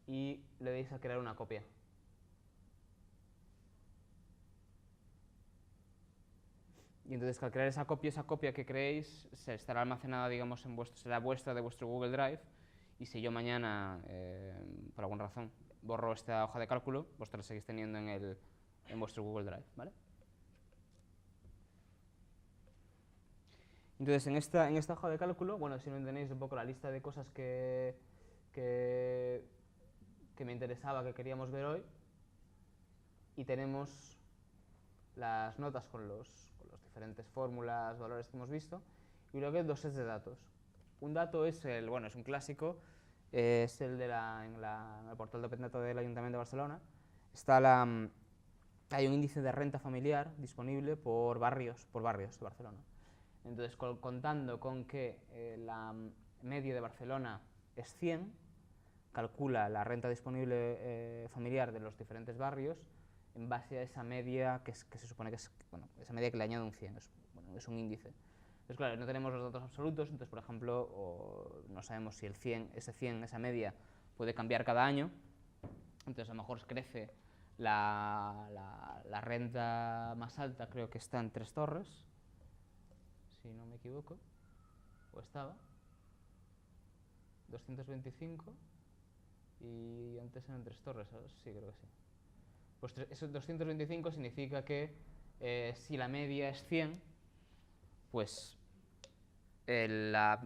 y le deis a crear una copia. Y entonces, al crear esa copia que creéis se estará almacenada, digamos, será vuestra, de vuestro Google Drive. Y si yo mañana, por alguna razón, borro esta hoja de cálculo, vosotros la seguís teniendo en vuestro Google Drive, ¿vale? Entonces, en esta hoja de cálculo, bueno, si no tenéis un poco la lista de cosas que me interesaba, que queríamos ver hoy, y tenemos las notas con los diferentes fórmulas, valores que hemos visto, y luego hay dos sets de datos. Un dato es es un clásico, es el en el portal de OpenData del Ayuntamiento de Barcelona. Hay un índice de renta familiar disponible por barrios de Barcelona. Entonces, contando con que la media de Barcelona es 100, calcula la renta disponible familiar de los diferentes barrios en base a esa media que se supone que es, esa media que le añade un 100, es un índice. Entonces, claro, no tenemos los datos absolutos, entonces, por ejemplo, no sabemos si esa media puede cambiar cada año. Entonces, a lo mejor crece la renta más alta, creo que está en Tres Torres, si no me equivoco, o estaba, 225, y antes eran Tres Torres, ¿sabes? Sí, creo que sí. Pues esos 225 significa que si la media es 100, pues la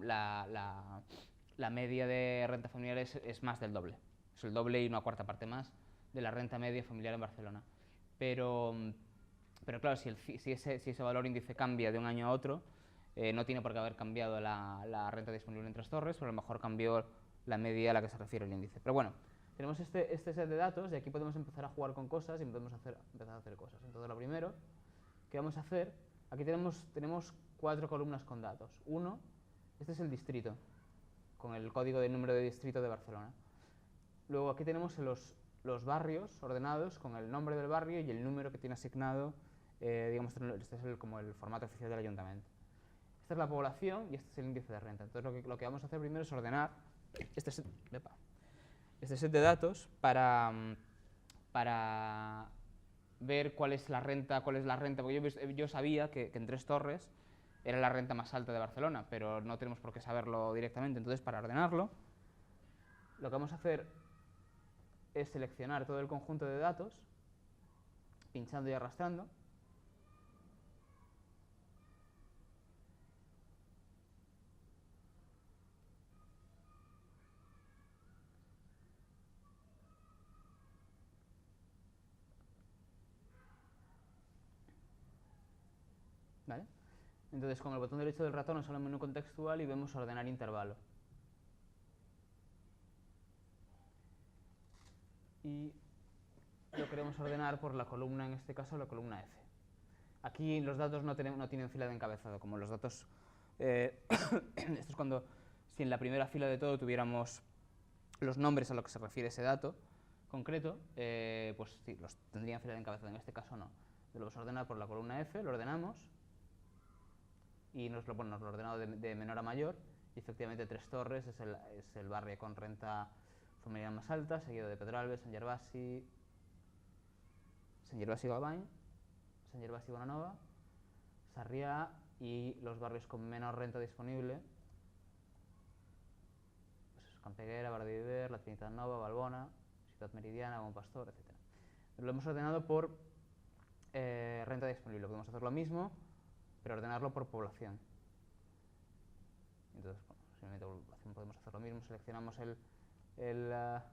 media de renta familiar es más del doble. Es el doble y una cuarta parte más de la renta media familiar en Barcelona. Pero claro, si ese valor índice cambia de un año a otro, no tiene por qué haber cambiado la renta disponible en Tres Torres, pero a lo mejor cambió la media a la que se refiere el índice. Pero bueno, tenemos este set de datos y aquí podemos empezar a jugar con cosas y podemos empezar a hacer cosas. Entonces, lo primero que vamos a hacer, aquí tenemos 4 columnas con datos. Uno, este es el distrito, con el código de número de distrito de Barcelona. Luego aquí tenemos los barrios ordenados con el nombre del barrio y el número que tiene asignado, digamos, este es como el formato oficial del ayuntamiento. Esta es la población y este es el índice de renta. Entonces lo que vamos a hacer primero es ordenar este set de datos para ver cuál es la renta, porque yo sabía que en Tres Torres era la renta más alta de Barcelona, pero no tenemos por qué saberlo directamente. Entonces, para ordenarlo, lo que vamos a hacer es seleccionar todo el conjunto de datos, pinchando y arrastrando. ¿Vale? Entonces, con el botón derecho del ratón nos sale el menú contextual y vemos ordenar intervalo. Y lo queremos ordenar por la columna, en este caso la columna F. Aquí los datos no tienen fila de encabezado, como los datos... esto es cuando, si en la primera fila de todo tuviéramos los nombres a lo que se refiere ese dato concreto, pues sí, los tendrían fila de encabezado. En este caso no. Lo vamos a ordenar por la columna F, lo ordenamos y nos lo ordenado de menor a mayor. Y efectivamente Tres Torres es el barrio con renta familiar más alta, seguido de Pedralbes, Sant Gervasi Galvany, Sant Gervasi Bonanova, Sarrià y los barrios con menor renta disponible, pues Campeguera, Barra de Viver, La Trinitat Nova, Balbona, Ciutat Meridiana, Bon Pastor, etc. Lo hemos ordenado por renta disponible. Podemos hacer lo mismo, pero ordenarlo por población. Entonces, bueno, simplemente podemos hacer lo mismo, seleccionamos la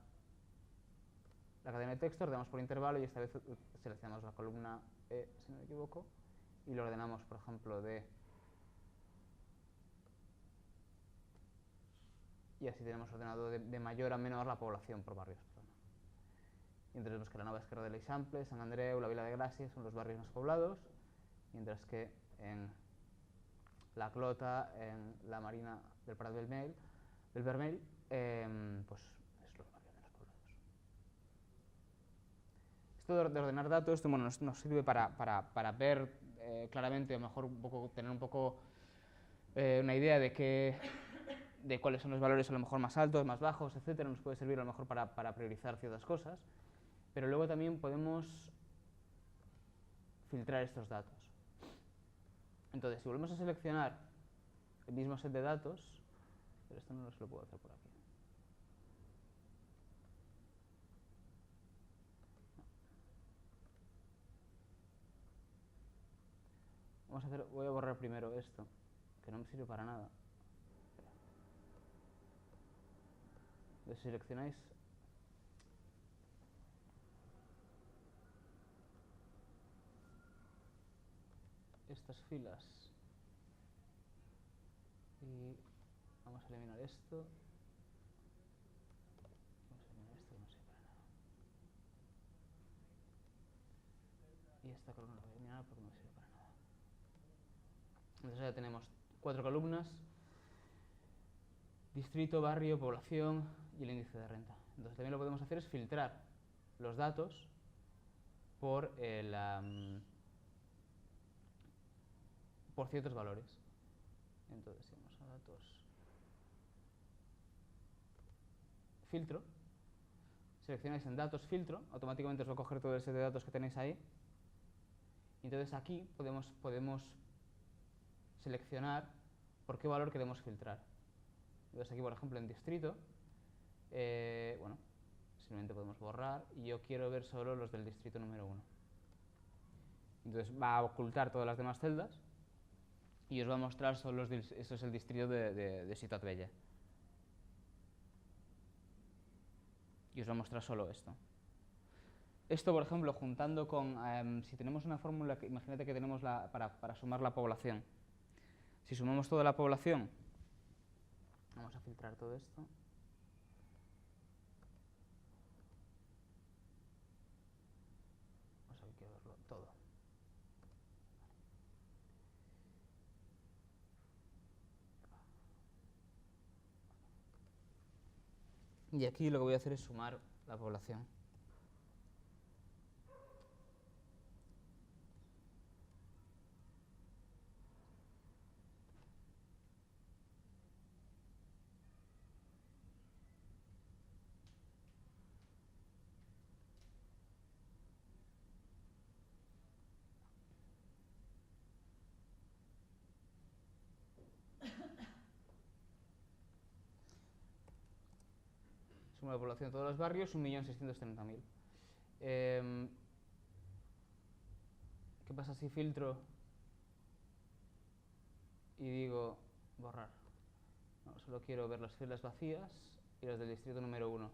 cadena de texto, ordenamos por intervalo y esta vez seleccionamos la columna E, si no me equivoco, y lo ordenamos, por ejemplo, y así tenemos ordenado de mayor a menor la población por barrios. Y entonces vemos que la Nova Esquerra de l'Eixample, Sant Andreu, la Vila de Gràcia son los barrios más poblados, mientras que en la Clota, en la Marina del Prat del Vermell, pues es los barrios menos poblados. Esto de ordenar datos bueno, nos sirve para ver claramente, a lo mejor tener un poco una idea de cuáles son los valores a lo mejor más altos, más bajos, etcétera. Nos puede servir a lo mejor para priorizar ciertas cosas, pero luego también podemos filtrar estos datos. Entonces, si volvemos a seleccionar el mismo set de datos, pero esto no se lo puedo hacer por aquí. Voy a borrar primero esto, que no me sirve para nada. Entonces, seleccionáis estas filas y vamos a eliminar esto. Vamos a eliminar esto que no sirve para nada. Y esta columna la voy a eliminar porque no sirve para nada. Entonces ya tenemos 4 columnas: distrito, barrio, población y el índice de renta. Entonces también lo que podemos hacer es filtrar los datos por ciertos valores. Entonces, si vamos a datos, filtro, seleccionáis en datos filtro, automáticamente os va a coger todo el set de datos que tenéis ahí. Entonces aquí podemos seleccionar por qué valor queremos filtrar. Entonces aquí, por ejemplo, en distrito, bueno, simplemente podemos borrar y yo quiero ver solo los del distrito número 1. Entonces va a ocultar todas las demás celdas y os va a mostrar solo eso es el distrito de Ciutat Vella. Y os va a mostrar solo esto. Esto, por ejemplo, juntando con, si tenemos una fórmula, imagínate que tenemos para sumar la población. Si sumamos toda la población, vamos a filtrar todo esto. todo. Y aquí lo que voy a hacer es sumar la población. Suma la población de todos los barrios, 1.630.000. ¿Qué pasa si filtro y digo borrar? No, solo quiero ver las filas vacías y las del distrito número 1.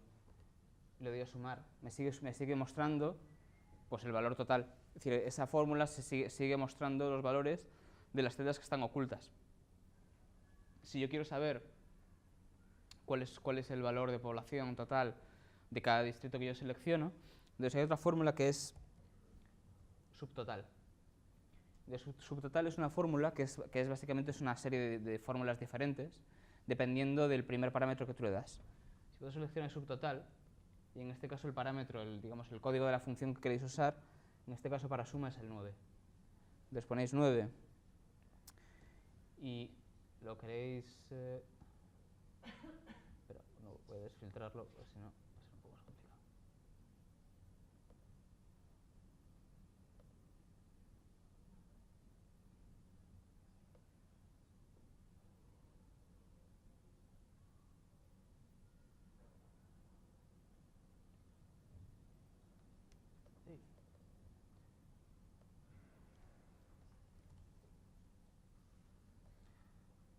Le doy a sumar. Me sigue mostrando pues, el valor total. Es decir, esa fórmula sigue mostrando los valores de las celdas que están ocultas. Si yo quiero saber cuál es el valor de población total de cada distrito que yo selecciono, entonces hay otra fórmula que es subtotal. Subtotal es una fórmula que es básicamente una serie de fórmulas diferentes dependiendo del primer parámetro que tú le das. Si vosotros seleccionáis subtotal, y en este caso el parámetro, digamos el código de la función que queréis usar, en este caso para suma es el 9. Entonces ponéis 9 y lo queréis... pero no voy a desfiltrarlo, porque si no va a ser un poco más complicado.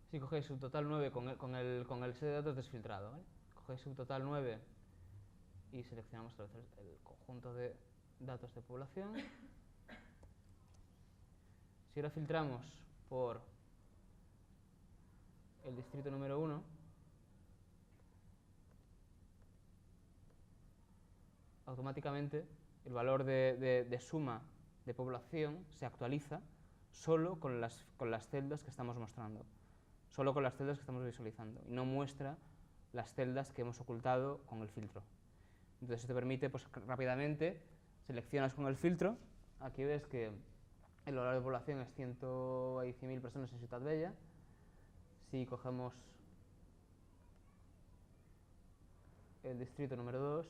Si cogéis subtotal 9 con el set de datos desfiltrado, ¿vale? Cogéis subtotal 9 y seleccionamos otra vez el conjunto de datos de población. Si ahora filtramos por el distrito número 1, automáticamente el valor de suma de población se actualiza solo con las celdas que estamos mostrando, solo con las celdas que estamos visualizando, y no muestra las celdas que hemos ocultado con el filtro. Entonces eso te permite, pues rápidamente, seleccionas con el filtro, aquí ves que el valor de población es 100.000 personas en Ciutat Bella. Si cogemos el distrito número 2,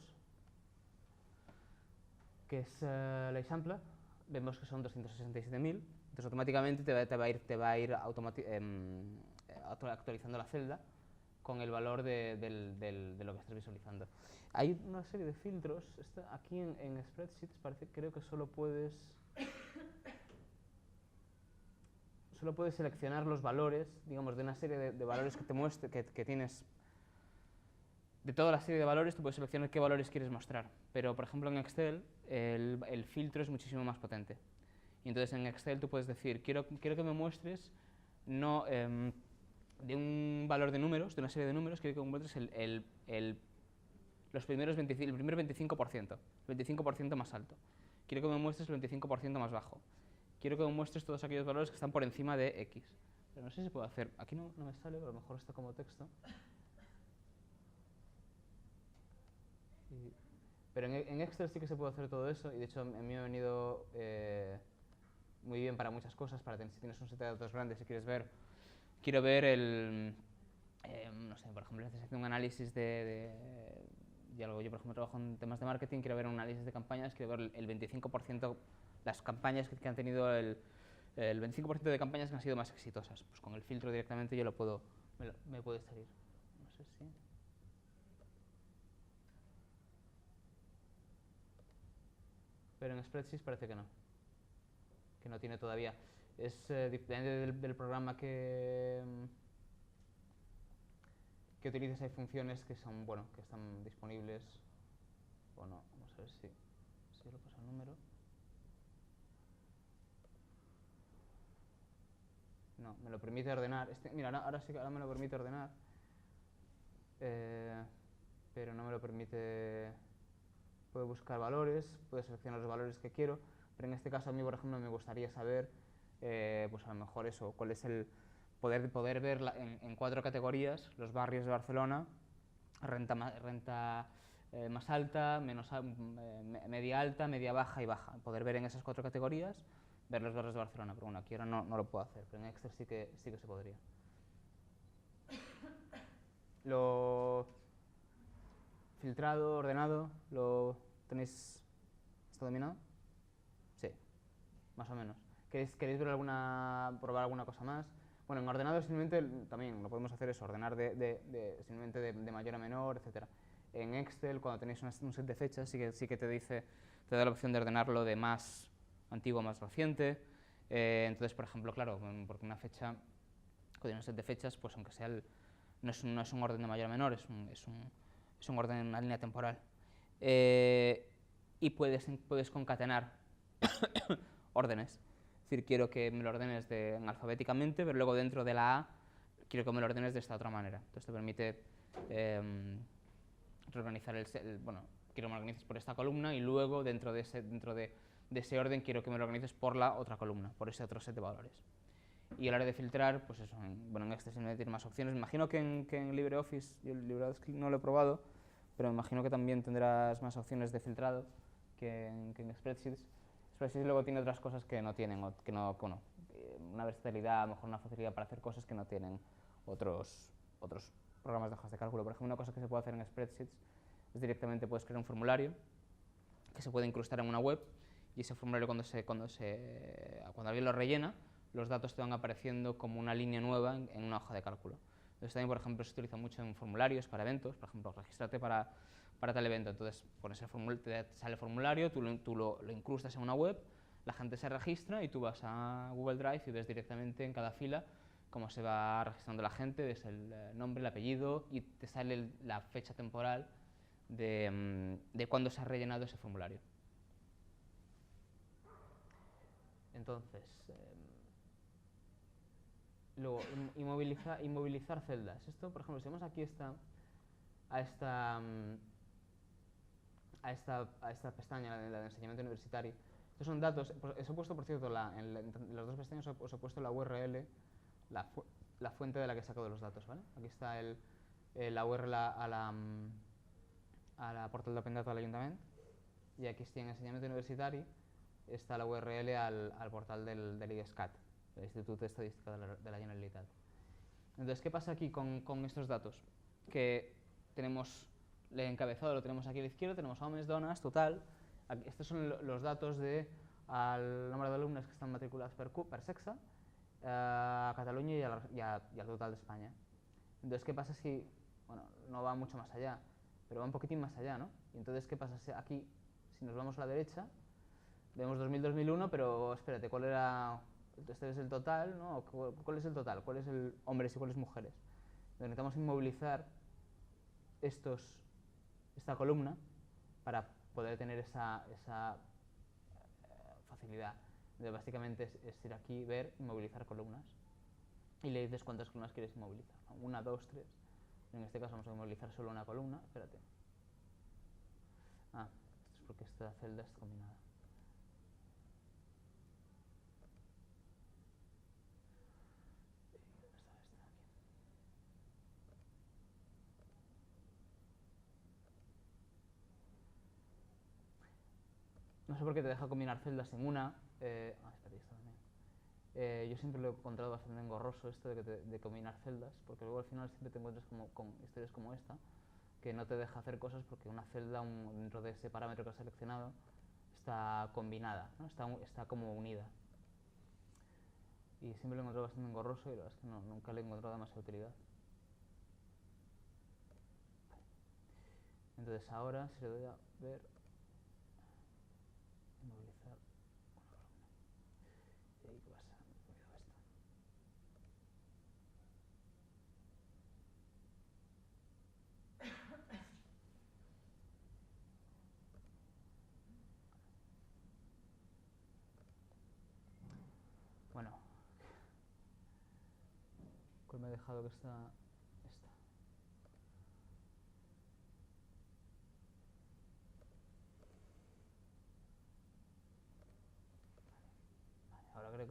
que es l'Eixample, vemos que son 267.000, entonces automáticamente te va a ir actualizando la celda con el valor de lo que estás visualizando. Hay una serie de filtros, aquí en Spreadsheets creo que solo puedes seleccionar los valores, digamos, de una serie de valores que te muestre, que tienes. De toda la serie de valores, tú puedes seleccionar qué valores quieres mostrar. Pero, por ejemplo, en Excel, el filtro es muchísimo más potente. Y entonces en Excel tú puedes decir, quiero que me muestres no de un valor de números, de una serie de números, quiero que me muestres el primer 25%, el 25% más alto. Quiero que me muestres el 25% más bajo. Quiero que me muestres todos aquellos valores que están por encima de X. Pero no sé si puedo hacer, aquí no me sale, pero a lo mejor está como texto. Pero en Excel sí que se puede hacer todo eso, y de hecho a mí me ha venido muy bien para muchas cosas, si tienes un set de datos grande, si quieres ver, quiero ver no sé, por ejemplo, necesito un análisis y algo, yo por ejemplo trabajo en temas de marketing, quiero ver un análisis de campañas, quiero ver el 25%, las campañas que han tenido el 25% de campañas que han sido más exitosas. Pues con el filtro directamente yo me puede salir. No sé si... Pero en Spreadsheets parece que no tiene todavía. Depende del programa que utilices, hay funciones que son, bueno, que están disponibles o no. Vamos a ver si lo paso al número. No, me lo permite ordenar. Mira, ahora sí que me lo permite ordenar, pero no me lo permite. Puedo buscar valores, puedo seleccionar los valores que quiero. Pero en este caso a mí, por ejemplo, me gustaría saber, pues a lo mejor eso, cuál es el poder ver en 4 categorías los barrios de Barcelona, renta más alta, media alta, media baja y baja. Poder ver en esas 4 categorías, ver los barrios de Barcelona, pero bueno, aquí ahora no lo puedo hacer, pero en Excel sí que se podría. Lo filtrado, ordenado, ¿lo tenéis? ¿Está dominado? Sí, más o menos. ¿Queréis ver probar alguna cosa más? Bueno, en ordenado simplemente también lo podemos hacer eso, ordenar simplemente de mayor a menor, etcétera. En Excel, cuando tenéis un set de fechas, sí que te da la opción de ordenarlo de más antiguo a más reciente. Entonces, por ejemplo, claro, porque una fecha, con un set de fechas, pues aunque sea no es un orden de mayor a menor, es un orden en una línea temporal. Y puedes concatenar órdenes. Es decir, quiero que me lo ordenes alfabéticamente, pero luego dentro de la A quiero que me lo ordenes de esta otra manera. Entonces te permite reorganizar bueno, quiero que me lo organices por esta columna y luego dentro de ese orden quiero que me lo organices por la otra columna, por ese otro set de valores. Y a la hora de filtrar, pues eso, en este simplemente tiene más opciones. Me imagino que en LibreOffice, yo el LibreOffice no lo he probado, pero me imagino que también tendrás más opciones de filtrado que en Spreadsheets. Spreadsheets luego tiene otras cosas que no tienen, una versatilidad, a lo mejor una facilidad para hacer cosas que no tienen otros programas de hojas de cálculo. Por ejemplo, una cosa que se puede hacer en Spreadsheets es directamente puedes crear un formulario que se puede incrustar en una web y ese formulario cuando alguien lo rellena, los datos te van apareciendo como una línea nueva en una hoja de cálculo. Entonces también, por ejemplo, se utiliza mucho en formularios para eventos, por ejemplo, regístrate para tal evento. Entonces te sale el formulario, tú lo incrustas en una web, la gente se registra y tú vas a Google Drive y ves directamente en cada fila cómo se va registrando la gente, ves el nombre, el apellido y te sale la fecha temporal de cuándo se ha rellenado ese formulario. Entonces, luego, inmovilizar celdas. Esto, por ejemplo, si vamos aquí a esta pestaña, la de enseñamiento universitario, estos son datos. Os he puesto, por cierto, en las dos pestañas os he puesto la URL, la fuente de la que he sacado los datos, ¿vale? Aquí está la URL a la portal de Open Data del Ayuntamiento y aquí está en enseñamiento universitario está la URL al portal del IDESCAT, del Instituto de Estadística de la Generalitat. Entonces, ¿qué pasa aquí con estos datos? Que tenemos el encabezado, lo tenemos aquí a la izquierda, tenemos homes, donas, total. Estos son los datos al número de alumnos que están matriculados per sexe, a Cataluña y al total de España. Entonces, ¿qué pasa si, bueno, no va mucho más allá, pero va un poquitín más allá, ¿no? Y entonces, ¿qué pasa si aquí, si nos vamos a la derecha, vemos 2000-2001, pero espérate, ¿cuál era? Este es el total, ¿no? ¿Cuál es el total? ¿Cuál es el hombres y cuáles mujeres? Entonces, necesitamos inmovilizar esta columna para poder tener esa facilidad. Entonces, básicamente es ir aquí, ver, inmovilizar columnas y le dices cuántas columnas quieres inmovilizar. 1, 2, 3. En este caso vamos a inmovilizar solo una columna. Espérate. Esto es porque esta celda está combinada. No sé por qué te deja combinar celdas en una. Espera, esto también. Yo siempre lo he encontrado bastante engorroso esto de combinar celdas, porque luego al final siempre te encuentras con historias como esta, que no te deja hacer cosas porque una celda dentro de ese parámetro que has seleccionado está combinada, ¿no? Está como unida. Y siempre lo he encontrado bastante engorroso y la verdad es que nunca le he encontrado demasiada utilidad. Entonces ahora, si le doy a ver, inmovilizar una columna. ¿Y ahí qué pasa? Me he olvidado esto. Bueno, ¿cuál me he dejado que está? Esta.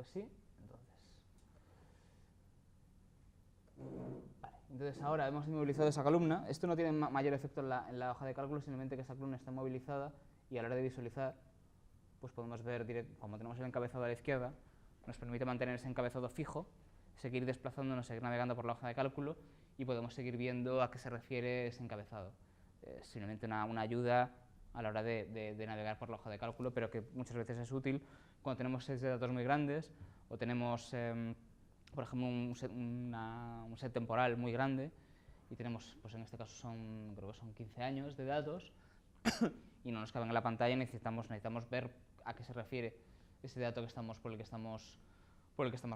que sí. Entonces ahora hemos inmovilizado esa columna. Esto no tiene mayor efecto en la hoja de cálculo, simplemente que esa columna está movilizada y a la hora de visualizar, pues podemos ver, como tenemos el encabezado a la izquierda, nos permite mantener ese encabezado fijo, seguir desplazándonos, seguir navegando por la hoja de cálculo y podemos seguir viendo a qué se refiere ese encabezado. Simplemente una ayuda a la hora de navegar por la hoja de cálculo, pero que muchas veces es útil cuando tenemos sets de datos muy grandes o tenemos, por ejemplo, un set temporal muy grande y tenemos, pues en este caso creo que son 15 años de datos y no nos caben en la pantalla y necesitamos ver a qué se refiere ese dato por el que estamos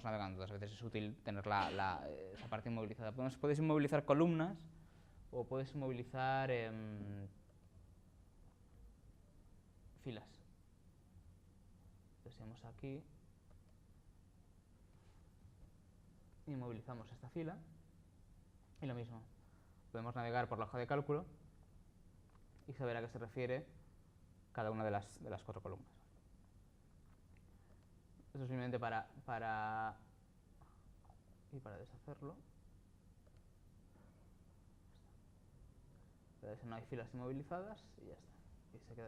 navegando. Entonces, a veces es útil tener esa parte inmovilizada. Puedes inmovilizar columnas o puedes inmovilizar filas. Entonces, aquí, inmovilizamos esta fila y lo mismo, podemos navegar por la hoja de cálculo y saber a qué se refiere cada una de las 4 columnas. Eso es simplemente para deshacerlo. Entonces no hay filas inmovilizadas y ya está.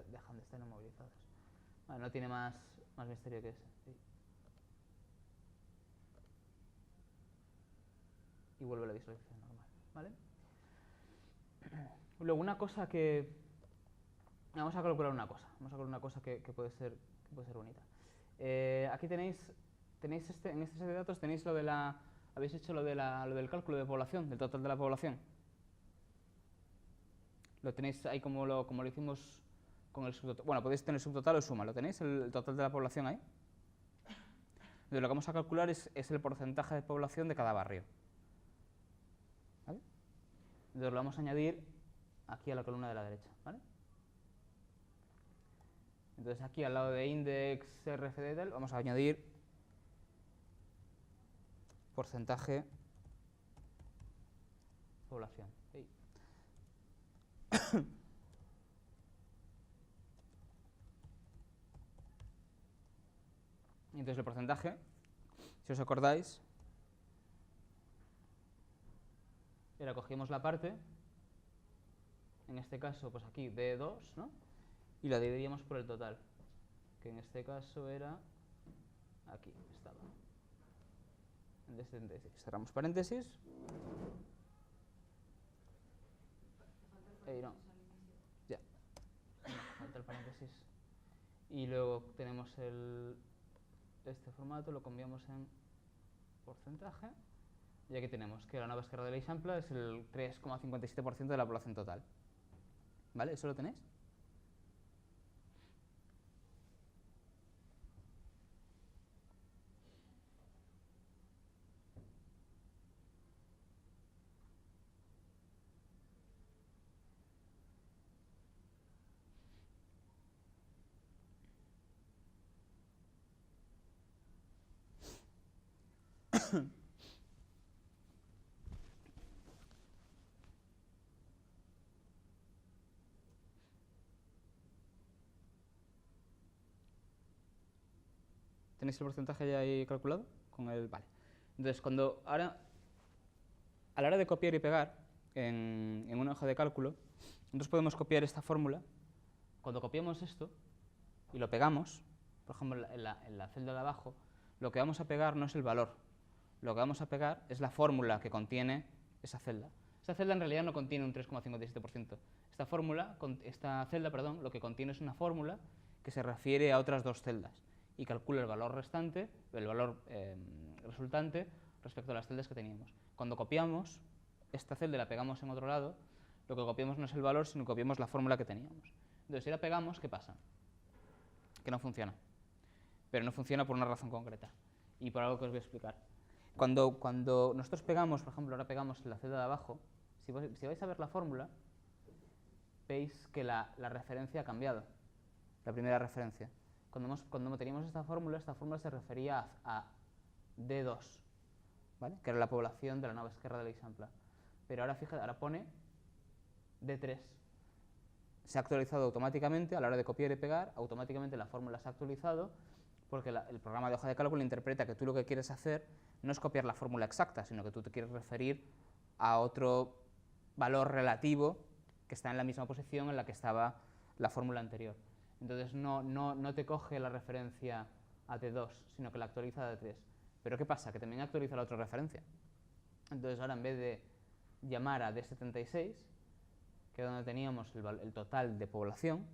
Y dejan de estar inmovilizadas. Vale, no tiene más misterio que ese. Sí. Y vuelve la visualización normal. ¿Vale? Luego una cosa que... Vamos a calcular una cosa que puede ser bonita. Aquí tenéis en este set de datos tenéis habéis hecho lo del cálculo de población, del total de la población. Lo tenéis ahí como lo hicimos con el subtotal. Bueno, podéis tener subtotal o suma. ¿Lo tenéis el total de la población ahí? Entonces lo que vamos a calcular es el porcentaje de población de cada barrio. ¿Vale? Entonces lo vamos a añadir aquí a la columna de la derecha. ¿Vale? Entonces aquí al lado de index rfd tal vamos a añadir porcentaje población. Y entonces el porcentaje, si os acordáis, era cogíamos la parte, en este caso pues aquí D2, ¿no? Y la dividíamos por el total, que en este caso era aquí, estaba. Cerramos paréntesis. No. Ya. Falta el paréntesis. Y luego tenemos este formato, lo cambiamos en porcentaje. Y aquí tenemos que la nueva escala de Eixample es el 3,57% de la población total. ¿Vale? ¿Eso lo tenéis? ¿Tenéis el porcentaje ya ahí calculado? Vale. Entonces, a la hora de copiar y pegar en una hoja de cálculo, nosotros podemos copiar esta fórmula. Cuando copiamos esto y lo pegamos, por ejemplo, en la celda de abajo, lo que vamos a pegar no es el valor. Lo que vamos a pegar es la fórmula que contiene esa celda. Esta celda en realidad no contiene un 3,57%. Esta celda, lo que contiene es una fórmula que se refiere a otras 2 celdas y calcula el valor resultante respecto a las celdas que teníamos. Cuando copiamos esta celda y la pegamos en otro lado, lo que copiamos no es el valor, sino que copiamos la fórmula que teníamos. Entonces, si la pegamos, ¿qué pasa? Que no funciona. Pero no funciona por una razón concreta y por algo que os voy a explicar. Cuando nosotros pegamos, por ejemplo, ahora pegamos la celda de abajo, si vais a ver la fórmula, veis que la referencia ha cambiado, la primera referencia. Cuando teníamos esta fórmula se refería a D2, ¿vale? Que era la población de la nueva esquerra de l'Eixample. Pero ahora, fíjate, ahora pone D3. Se ha actualizado automáticamente, a la hora de copiar y pegar, automáticamente la fórmula se ha actualizado porque el programa de hoja de cálculo interpreta que tú lo que quieres hacer no es copiar la fórmula exacta, sino que tú te quieres referir a otro valor relativo que está en la misma posición en la que estaba la fórmula anterior. Entonces no te coge la referencia a D2, sino que la actualiza a D3. Pero ¿qué pasa? Que también actualiza la otra referencia. Entonces ahora en vez de llamar a D76, que es donde teníamos el total de población,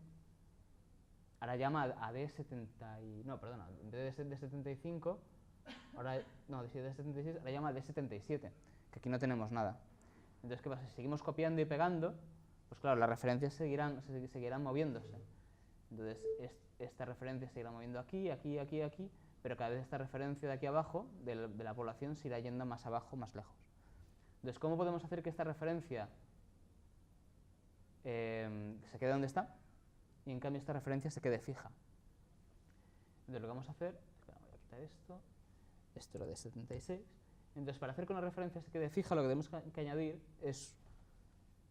ahora llama a D70 no, perdona, en vez de D75, ahora, no, de D76, ahora llama a D77, que aquí no tenemos nada. Entonces, ¿qué pasa? Si seguimos copiando y pegando, pues claro, las referencias seguirán moviéndose. Entonces, esta referencia se irá moviendo aquí, aquí, aquí, aquí, pero cada vez esta referencia de aquí abajo, de la población, se irá yendo más abajo, más lejos. Entonces, ¿cómo podemos hacer que esta referencia se quede donde está y en cambio esta referencia se quede fija? Entonces, lo que vamos a hacer, espera, voy a quitar esto lo de 76. Entonces, para hacer que una referencia se quede fija, lo que tenemos que añadir es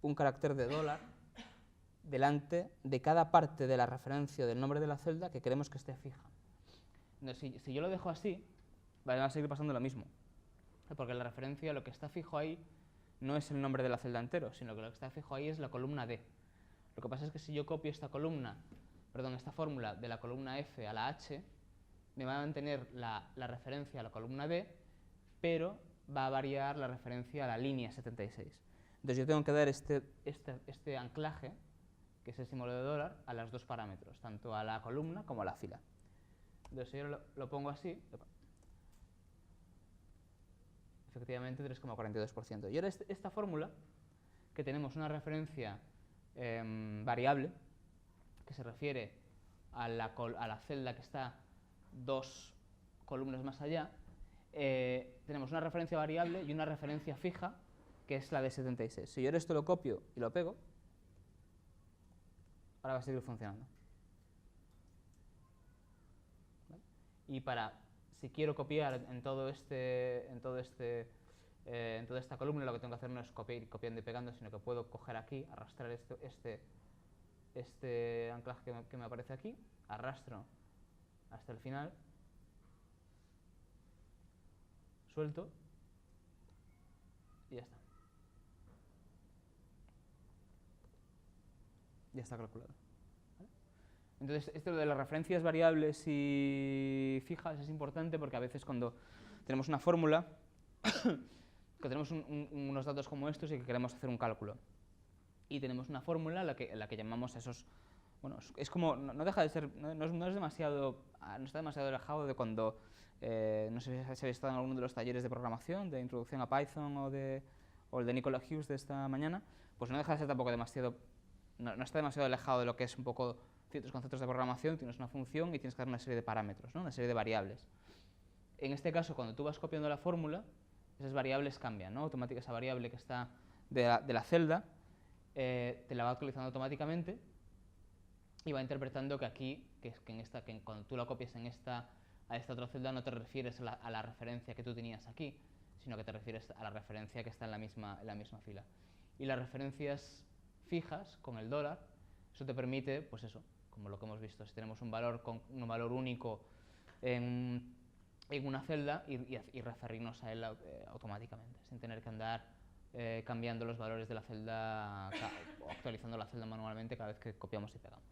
un carácter de dólar delante de cada parte de la referencia del nombre de la celda que queremos que esté fija. Entonces, si yo lo dejo así, va a seguir pasando lo mismo, porque la referencia, lo que está fijo ahí, no es el nombre de la celda entero, sino que lo que está fijo ahí es la columna D. Lo que pasa es que si yo copio esta fórmula de la columna F a la H, me va a mantener la referencia a la columna D, pero va a variar la referencia a la línea 76. Entonces yo tengo que dar este anclaje, que es el símbolo de dólar, a los dos parámetros, tanto a la columna como a la fila. Entonces si yo lo pongo así, efectivamente 3,42%. Y ahora esta fórmula, que tenemos una referencia variable, que se refiere a la celda que está dos columnas más allá, tenemos una referencia variable y una referencia fija, que es la de 76. Si yo ahora esto lo copio y lo pego, ahora va a seguir funcionando. ¿Vale? Y si quiero copiar en toda esta columna, lo que tengo que hacer no es ir copiando y pegando, sino que puedo coger aquí, arrastrar este anclaje que me aparece aquí, arrastro hasta el final, suelto y ya está. Ya está calculado. ¿Vale? Entonces, esto de las referencias variables y fijas es importante porque a veces cuando tenemos una fórmula, que tenemos unos datos como estos y que queremos hacer un cálculo, y tenemos una fórmula en la que llamamos a esos... Bueno, es como, no deja de ser, no está demasiado alejado de cuando, no sé si habéis estado en alguno de los talleres de programación, de introducción a Python o el de Nicola Hughes de esta mañana, pues no deja de ser tampoco demasiado, no está demasiado alejado de lo que es un poco ciertos conceptos de programación. Tienes una función y tienes que dar una serie de parámetros, ¿no? Una serie de variables. En este caso, cuando tú vas copiando la fórmula, esas variables cambian, ¿no? Automáticamente esa variable que está de la celda te la va actualizando automáticamente y va interpretando que aquí, que cuando tú la copias a esta otra celda, no te refieres a la referencia que tú tenías aquí, sino que te refieres a la referencia que está en la misma fila. Y las referencias fijas con el dólar, eso te permite, pues eso, como lo que hemos visto, si tenemos un valor único en una celda y referirnos a él automáticamente, sin tener que andar cambiando los valores de la celda o actualizando la celda manualmente cada vez que copiamos y pegamos.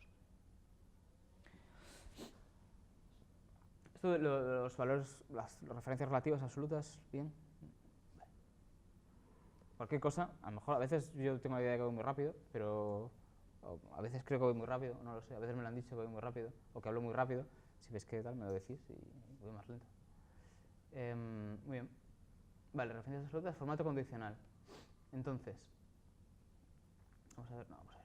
Esto de los valores, las referencias relativas absolutas, bien. Vale. Cualquier cosa, a lo mejor a veces yo tengo la idea de que voy muy rápido, pero a veces creo que voy muy rápido, no lo sé, a veces me lo han dicho que voy muy rápido, o que hablo muy rápido. Si ves que tal, me lo decís y voy más lento. Muy bien. Vale, referencias absolutas, formato condicional. Entonces, vamos a ver aquí. Esto es más bonito.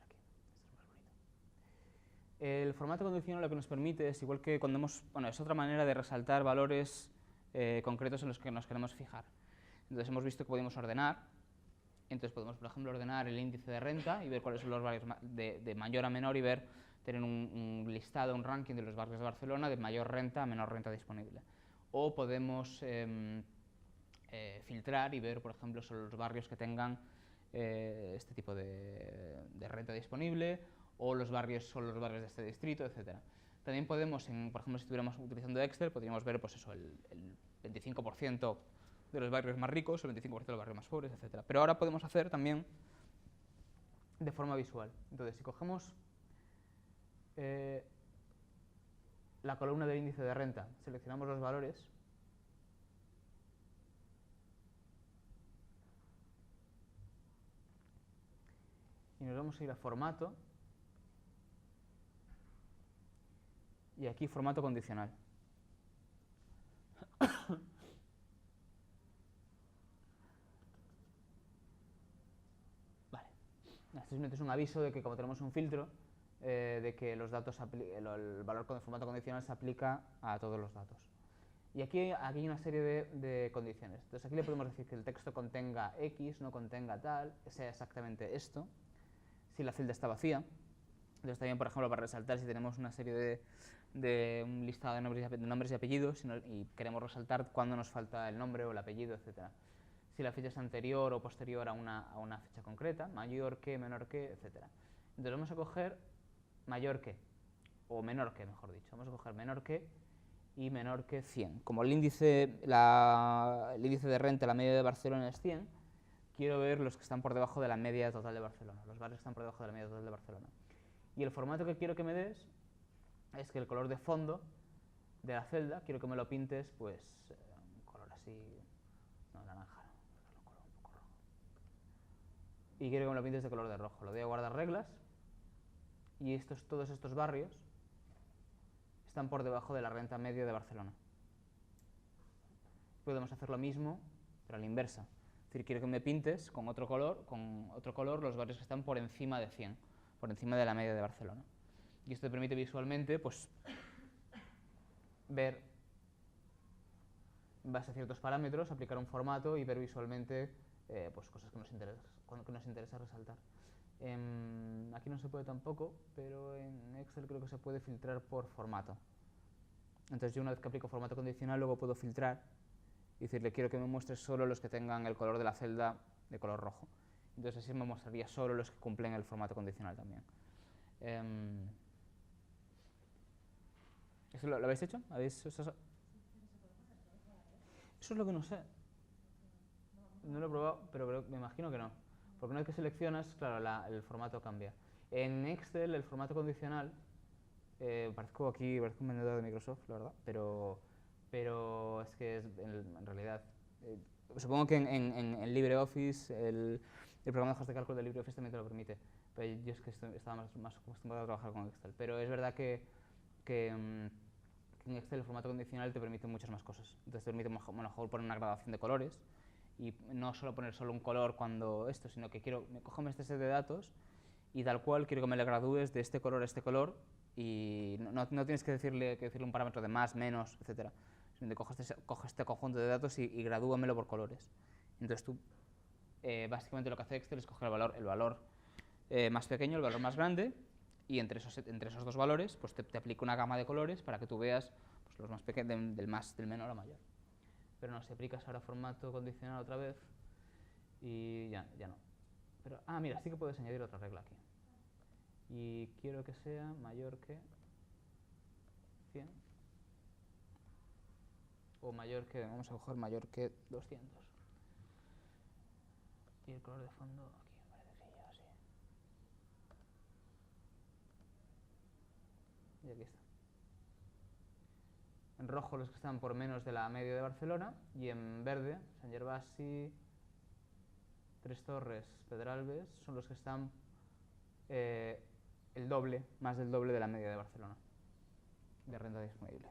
El formato condicional lo que nos permite es, igual que cuando es otra manera de resaltar valores concretos en los que nos queremos fijar. Entonces hemos visto que podemos ordenar. Entonces podemos, por ejemplo, ordenar el índice de renta y ver cuáles son los barrios de mayor a menor y tener un listado, un ranking de los barrios de Barcelona de mayor renta a menor renta disponible. O podemos filtrar y ver, por ejemplo, solo los barrios que tengan este tipo de renta disponible, o solo los barrios de este distrito, etc. También podemos, por ejemplo, si estuviéramos utilizando Excel, podríamos ver pues eso, el 25% de los barrios más ricos, el 25% de los barrios más pobres, etc. Pero ahora podemos hacer también de forma visual. Entonces, si cogemos la columna del índice de renta, seleccionamos los valores, y nos vamos a ir a formato, y aquí formato condicional. Vale. Este simplemente es un aviso de que como tenemos un filtro, de que los datos el valor con formato condicional se aplica a todos los datos. Y aquí hay una serie de condiciones. Entonces aquí le podemos decir que el texto contenga X, no contenga tal, sea exactamente esto, si la celda está vacía. Entonces también, por ejemplo, para resaltar si tenemos una serie de un listado de nombres y apellidos y queremos resaltar cuándo nos falta el nombre o el apellido, etc. Si la fecha es anterior o posterior a una fecha concreta, mayor que, menor que, etc. Entonces vamos a coger mayor que, o menor que, mejor dicho. Vamos a coger menor que y menor que 100. Como el índice de renta, la media de Barcelona es 100, quiero ver los que están por debajo de la media total de Barcelona, los barrios que están por debajo de la media total de Barcelona. Y el formato que quiero que me des es que el color de fondo de la celda, quiero que me lo pintes, pues, un color así, no, naranja, un color un poco rojo. Y quiero que me lo pintes de color de rojo. Lo voy a guardar reglas, y todos estos barrios están por debajo de la renta media de Barcelona. Podemos hacer lo mismo, pero a la inversa. Es decir, quiero que me pintes con otro color los barrios que están por encima de 100, por encima de la media de Barcelona. Y esto te permite visualmente, pues, ver, en base a ciertos parámetros, aplicar un formato y ver visualmente pues, cosas que nos interesa resaltar. Aquí no se puede tampoco, pero en Excel creo que se puede filtrar por formato. Entonces yo una vez que aplico formato condicional luego puedo filtrar y decirle quiero que me muestre solo los que tengan el color de la celda de color rojo. Entonces así me mostraría solo los que cumplen el formato condicional también. ¿Eso lo habéis hecho? Eso es lo que no sé. No lo he probado, pero me imagino que no. Porque una vez que seleccionas, claro, el formato cambia. En Excel, el formato condicional, parezco un vendedor de Microsoft, la verdad, pero es que en realidad, supongo que en LibreOffice, el programa de hojas de cálculo de LibreOffice también te lo permite, pero yo es que estaba más acostumbrado a trabajar con Excel. Pero es verdad que en Excel el formato condicional te permite muchas más cosas. Entonces te permite mejor poner una gradación de colores, y no solo poner solo un color cuando esto, sino que me cojo este set de datos y tal cual quiero que me le gradúes de este color a este color, y no tienes que decirle un parámetro de más, menos, etc. Simplemente coge este conjunto de datos y gradúamelo por colores. Entonces tú, básicamente lo que hace Excel es coger el valor más pequeño, el valor más grande, y entre esos dos valores pues te aplica una gama de colores para que tú veas pues, los más pequeños del menor a mayor. Pero no, si aplicas ahora formato condicional otra vez y ya no. Pero, mira, sí que puedes añadir otra regla aquí. Y quiero que sea mayor que 100 o mayor que, vamos a coger mayor que 200. Y el color de fondo aquí me parece que ya así. Y aquí está. En rojo los que están por menos de la media de Barcelona, y en verde, Sant Gervasi, Tres Torres, Pedralbes, son los que están el doble, más del doble de la media de Barcelona, de renta disponible.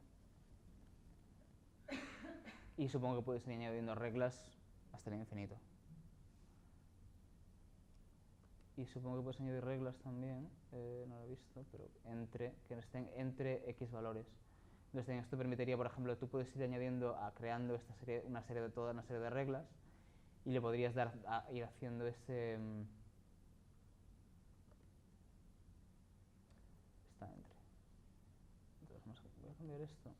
Y supongo que puedes ir añadiendo reglas hasta el infinito. Y supongo que puedes añadir reglas también, no lo he visto, pero que estén entre X valores. Entonces esto permitiría, por ejemplo, tú puedes ir añadiendo, creando una serie de reglas, y le podrías ir haciendo ese... está entre. Entonces voy a cambiar esto.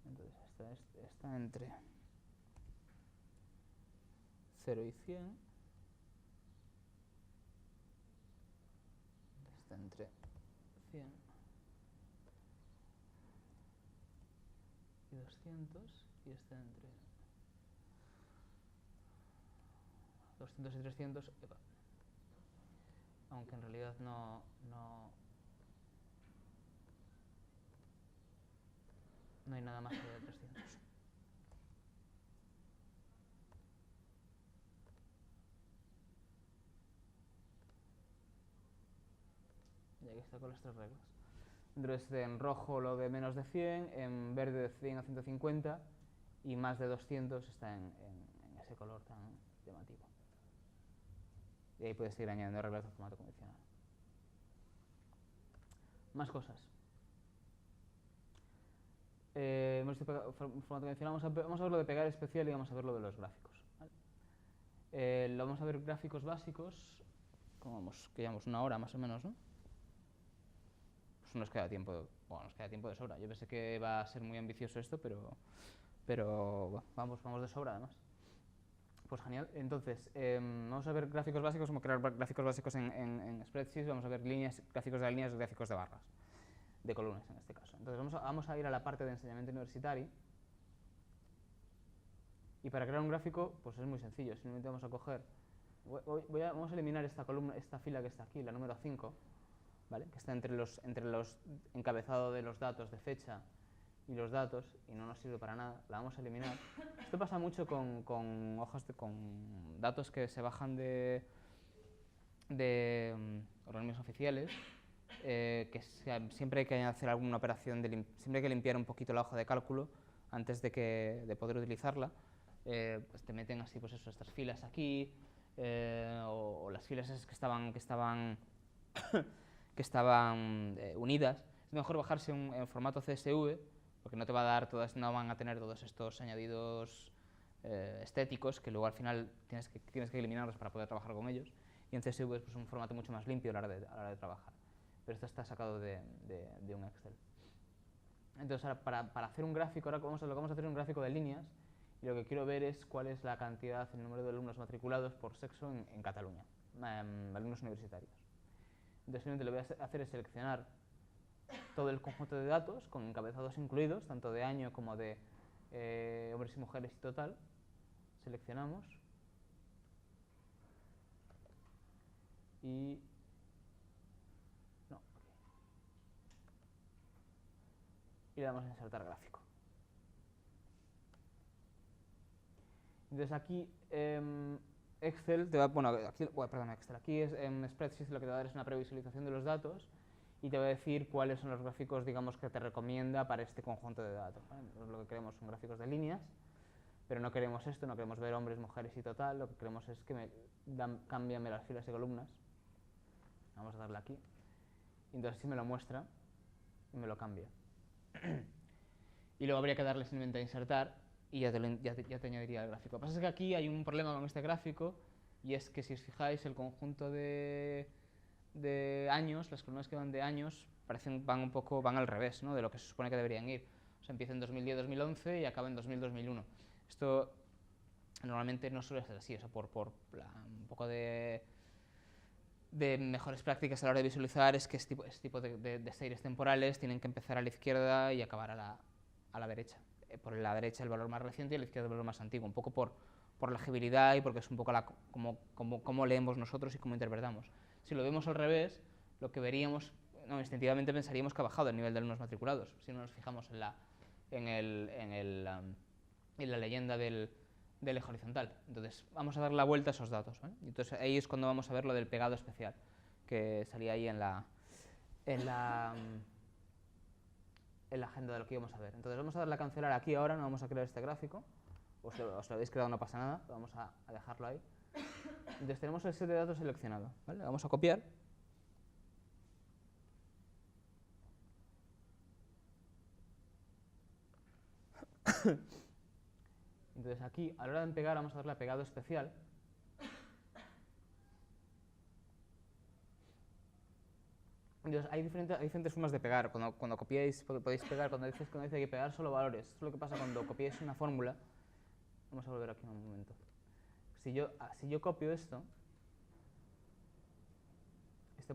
Entonces está entre 0 y 100. esté entre 100 y 200 y esté entre 200 y 300, epa. Aunque en realidad no hay nada más allá de 300. Y aquí está con las tres reglas. Entonces en rojo lo de menos de 100, en verde de 100 a 150 y más de 200 está en ese color tan llamativo. Y ahí puedes seguir añadiendo reglas de formato condicional. Más cosas. Hemos visto formato condicional. Vamos a ver lo de pegar especial y vamos a ver lo de los gráficos. ¿Vale? Vamos a ver gráficos básicos. ¿Cómo vamos? Que llevamos una hora más o menos, ¿no? Pues nos queda tiempo, bueno, nos queda tiempo de sobra. Yo pensé que va a ser muy ambicioso esto, pero bueno, vamos de sobra además. Pues genial. Entonces, vamos a ver gráficos básicos, como crear gráficos básicos en spreadsheets, vamos a ver líneas, gráficos de líneas, gráficos de barras, de columnas en este caso. Entonces vamos a ir a la parte de enseñamiento universitario. Y para crear un gráfico, pues es muy sencillo. Simplemente vamos a coger, vamos a eliminar esta columna, esta fila que está aquí, la número 5, ¿vale? Que está entre los encabezado de los datos de fecha y los datos, y no nos sirve para nada, la vamos a eliminar. Esto pasa mucho con hojas con datos que se bajan de organismos oficiales, que siempre hay que hacer alguna operación, siempre hay que limpiar un poquito la hoja de cálculo antes de poder utilizarla. Pues te meten así, pues eso, estas filas aquí, o las filas esas que estaban unidas. Es mejor bajarse en formato CSV, porque no te va a dar no van a tener todos estos añadidos estéticos que luego al final tienes que eliminarlos para poder trabajar con ellos. Y en CSV es pues, un formato mucho más limpio a la hora de trabajar. Pero esto está sacado de un Excel. Entonces, ahora, para hacer un gráfico, ahora lo que vamos a hacer es un gráfico de líneas, y lo que quiero ver es cuál es la cantidad, el número de alumnos matriculados por sexo en Cataluña, alumnos universitarios. Entonces, simplemente lo que voy a hacer es seleccionar todo el conjunto de datos, con encabezados incluidos, tanto de año como de hombres y mujeres y total. Seleccionamos. Y le damos a insertar gráfico. Entonces aquí Excel te va, bueno, aquí es en Spreadsheet lo que te va a dar es una previsualización de los datos y te va a decir cuáles son los gráficos, digamos, que te recomienda para este conjunto de datos, ¿vale? Entonces, lo que queremos son gráficos de líneas, pero no queremos esto, no queremos ver hombres, mujeres y total, lo que queremos es que cámbiame las filas y columnas. Vamos a darle aquí. Y entonces sí me lo muestra y me lo cambia. Y luego habría que darle simplemente a insertar y ya te añadiría el gráfico. Lo que pasa es que aquí hay un problema con este gráfico, y es que si os fijáis, el conjunto de años, las columnas que van de años, van al revés, ¿no?, de lo que se supone que deberían ir. O sea, empieza en 2010-2011 y acaba en 2000-2001. Esto normalmente no suele ser así, o sea, por un poco de mejores prácticas a la hora de visualizar, es que este tipo de series temporales tienen que empezar a la izquierda y acabar a la derecha. Por la derecha el valor más reciente y a la izquierda el valor más antiguo, un poco por la legibilidad y porque es un poco cómo leemos nosotros y cómo interpretamos. Si lo vemos al revés, lo que veríamos, instintivamente pensaríamos que ha bajado el nivel de alumnos matriculados, si no nos fijamos en la leyenda del eje horizontal. Entonces vamos a dar la vuelta a esos datos, ¿vale? Entonces ahí es cuando vamos a ver lo del pegado especial, que salía ahí en la agenda de lo que íbamos a ver. Entonces vamos a darle a cancelar aquí ahora, no vamos a crear este gráfico. Os lo habéis creado, no pasa nada, vamos a dejarlo ahí. Entonces tenemos el set de datos seleccionado, ¿vale? Vamos a copiar. Entonces aquí, a la hora de pegar, vamos a darle a pegado especial. Entonces, hay diferentes formas de pegar. Cuando copiáis, podéis pegar, cuando dice que pegar solo valores. Esto es lo que pasa cuando copiáis una fórmula. Vamos a volver aquí un momento. Si yo copio este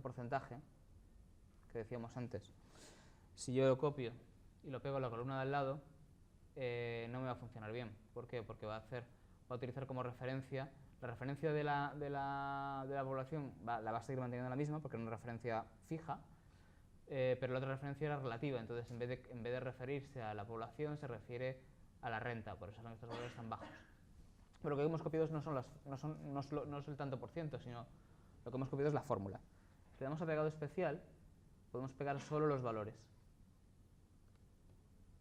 porcentaje, que decíamos antes. Si yo lo copio y lo pego en la columna de al lado, no me va a funcionar bien. ¿Por qué? Porque va a utilizar como referencia, la referencia de la población la va a seguir manteniendo la misma porque es una referencia fija, pero la otra referencia era relativa, entonces en vez de referirse a la población se refiere a la renta, por eso son estos valores tan bajos. Pero lo que hemos copiado no es el tanto por ciento, sino lo que hemos copiado es la fórmula. Si le damos a pegado especial, podemos pegar solo los valores.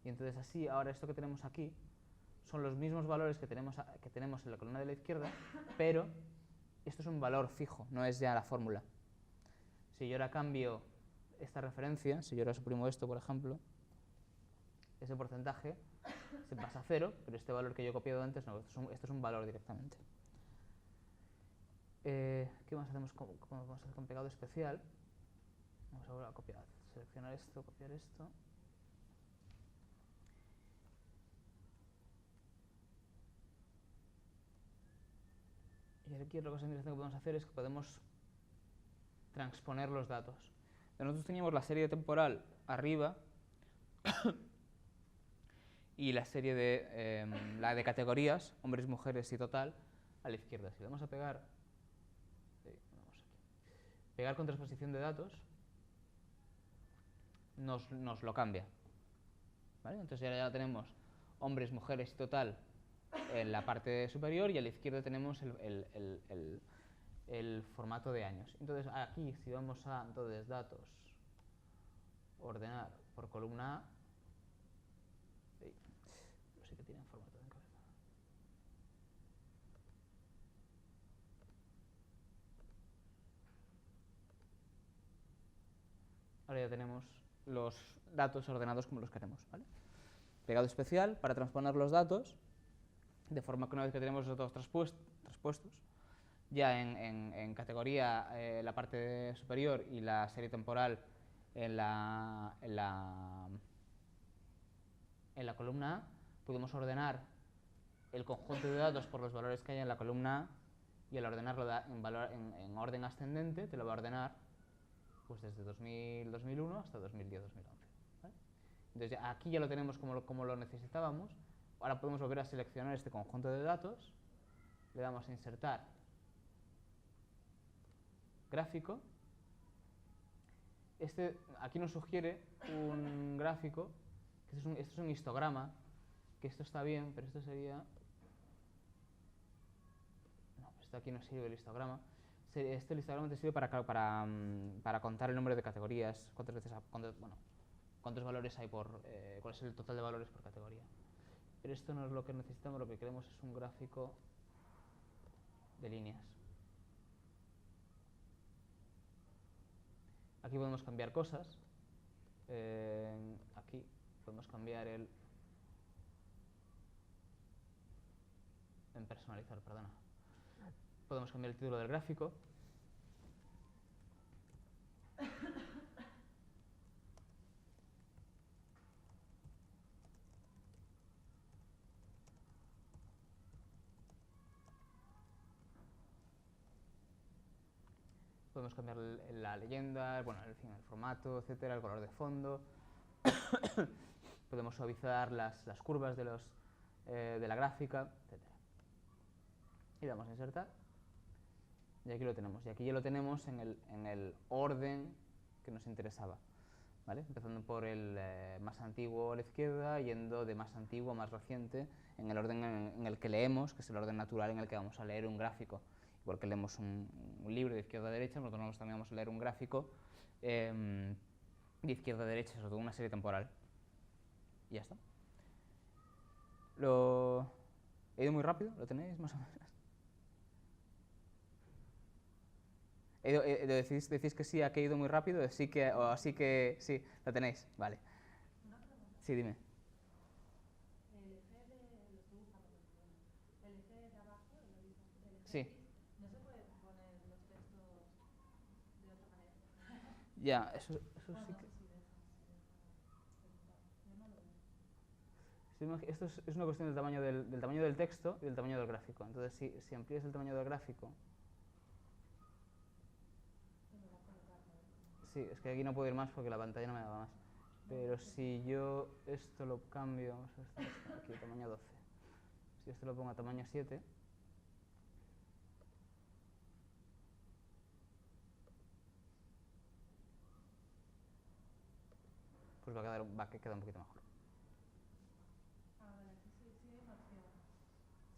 Y entonces así, ahora esto que tenemos aquí son los mismos valores que tenemos en la columna de la izquierda, pero esto es un valor fijo, no es ya la fórmula. Si yo ahora cambio esta referencia, si yo ahora suprimo esto, por ejemplo, ese porcentaje se pasa a 0, pero este valor que yo he copiado antes no, esto es un valor directamente. ¿Qué más hacemos vamos a hacer con pegado especial? Vamos ahora a copiar, seleccionar esto, copiar esto. Y aquí otra cosa interesante que podemos hacer es que podemos transponer los datos. Nosotros teníamos la serie temporal arriba y la serie la de categorías, hombres, mujeres y total, a la izquierda. Si le vamos a pegar, pegar con transposición de datos, nos lo cambia. ¿Vale? Entonces ya tenemos hombres, mujeres y total en la parte superior y a la izquierda tenemos el formato de años. Entonces aquí, si vamos a datos, ordenar por columna A, sí que tienen formato de encabezado. Ahora ya tenemos los datos ordenados como los queremos, ¿vale? Pegado especial para transponer los datos, de forma que una vez que tenemos los datos traspuestos, ya en categoría la parte superior y la serie temporal en la columna A, podemos ordenar el conjunto de datos por los valores que hay en la columna A y al ordenarlo en orden ascendente te lo va a ordenar pues desde 2001 hasta 2010-2011. ¿Vale? Entonces aquí ya lo tenemos como lo necesitábamos. Ahora podemos volver a seleccionar este conjunto de datos, le damos a insertar gráfico. Aquí nos sugiere un gráfico, que esto es un histograma, que esto está bien, pero esto sería... No, esto aquí no sirve el histograma. Este histograma te sirve para contar el número de categorías, cuántos valores hay cuál es el total de valores por categoría. Pero esto no es lo que necesitamos, lo que queremos es un gráfico de líneas. Aquí podemos cambiar cosas. Aquí podemos cambiar en personalizar, perdona. Podemos cambiar el título del gráfico. Podemos cambiar la leyenda, bueno, el formato, etcétera, el color de fondo. Podemos suavizar las curvas de la gráfica, etcétera. Y damos a insertar. Y aquí lo tenemos. Y aquí ya lo tenemos en el orden que nos interesaba. ¿Vale? Empezando por el más antiguo a la izquierda, yendo de más antiguo a más reciente, en el orden en el que leemos, que es el orden natural en el que vamos a leer un gráfico. Igual que leemos un libro de izquierda a derecha, nosotros también vamos a leer un gráfico de izquierda a derecha, sobre todo una serie temporal. Y ya está. ¿He ido muy rápido? ¿Lo tenéis más o menos? ¿Decís que sí, ha ido muy rápido? Así que sí, lo tenéis. Vale. Una pregunta. Sí, dime. El eje lo estoy buscando, perdona. El eje de abajo, el eje Sí. X, no se puede poner los textos de otra manera. Ya, eso sí No, que... sí deja preguntar. Yo no lo veo. Esto es una cuestión del tamaño del texto y del tamaño del gráfico. Entonces, si amplías el tamaño del gráfico... Sí, es que aquí no puedo ir más porque la pantalla no me daba más. Pero si yo esto lo cambio, vamos a ver, está aquí tamaño 12. Si esto lo pongo a tamaño 7, pues va a quedar un poquito mejor. Ah, vale, aquí sí, sí hay una opción.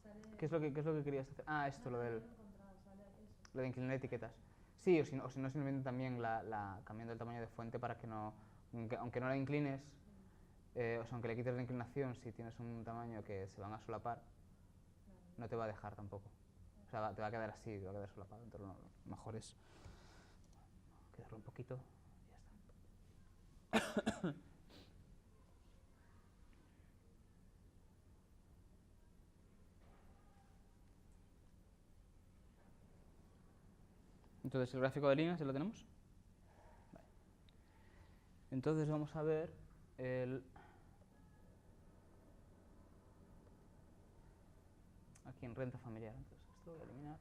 Sale... ¿Qué es lo que querías hacer? Ah, esto, No, lo no, del... no lo he encontrado, sale eso. Lo de inclinar etiquetas. Sí, o si no, simplemente también cambiando el tamaño de fuente para que no, aunque no la inclines, o sea, aunque le quites la inclinación, si tienes un tamaño que se van a solapar, Claro. no te va a dejar tampoco. O sea, te va a quedar así, te va a quedar solapado. Entonces lo mejor es quedarlo un poquito y ya está. Entonces el gráfico de líneas, ¿ya lo tenemos? Vale. Entonces vamos a ver aquí en renta familiar. Entonces esto lo voy a eliminar.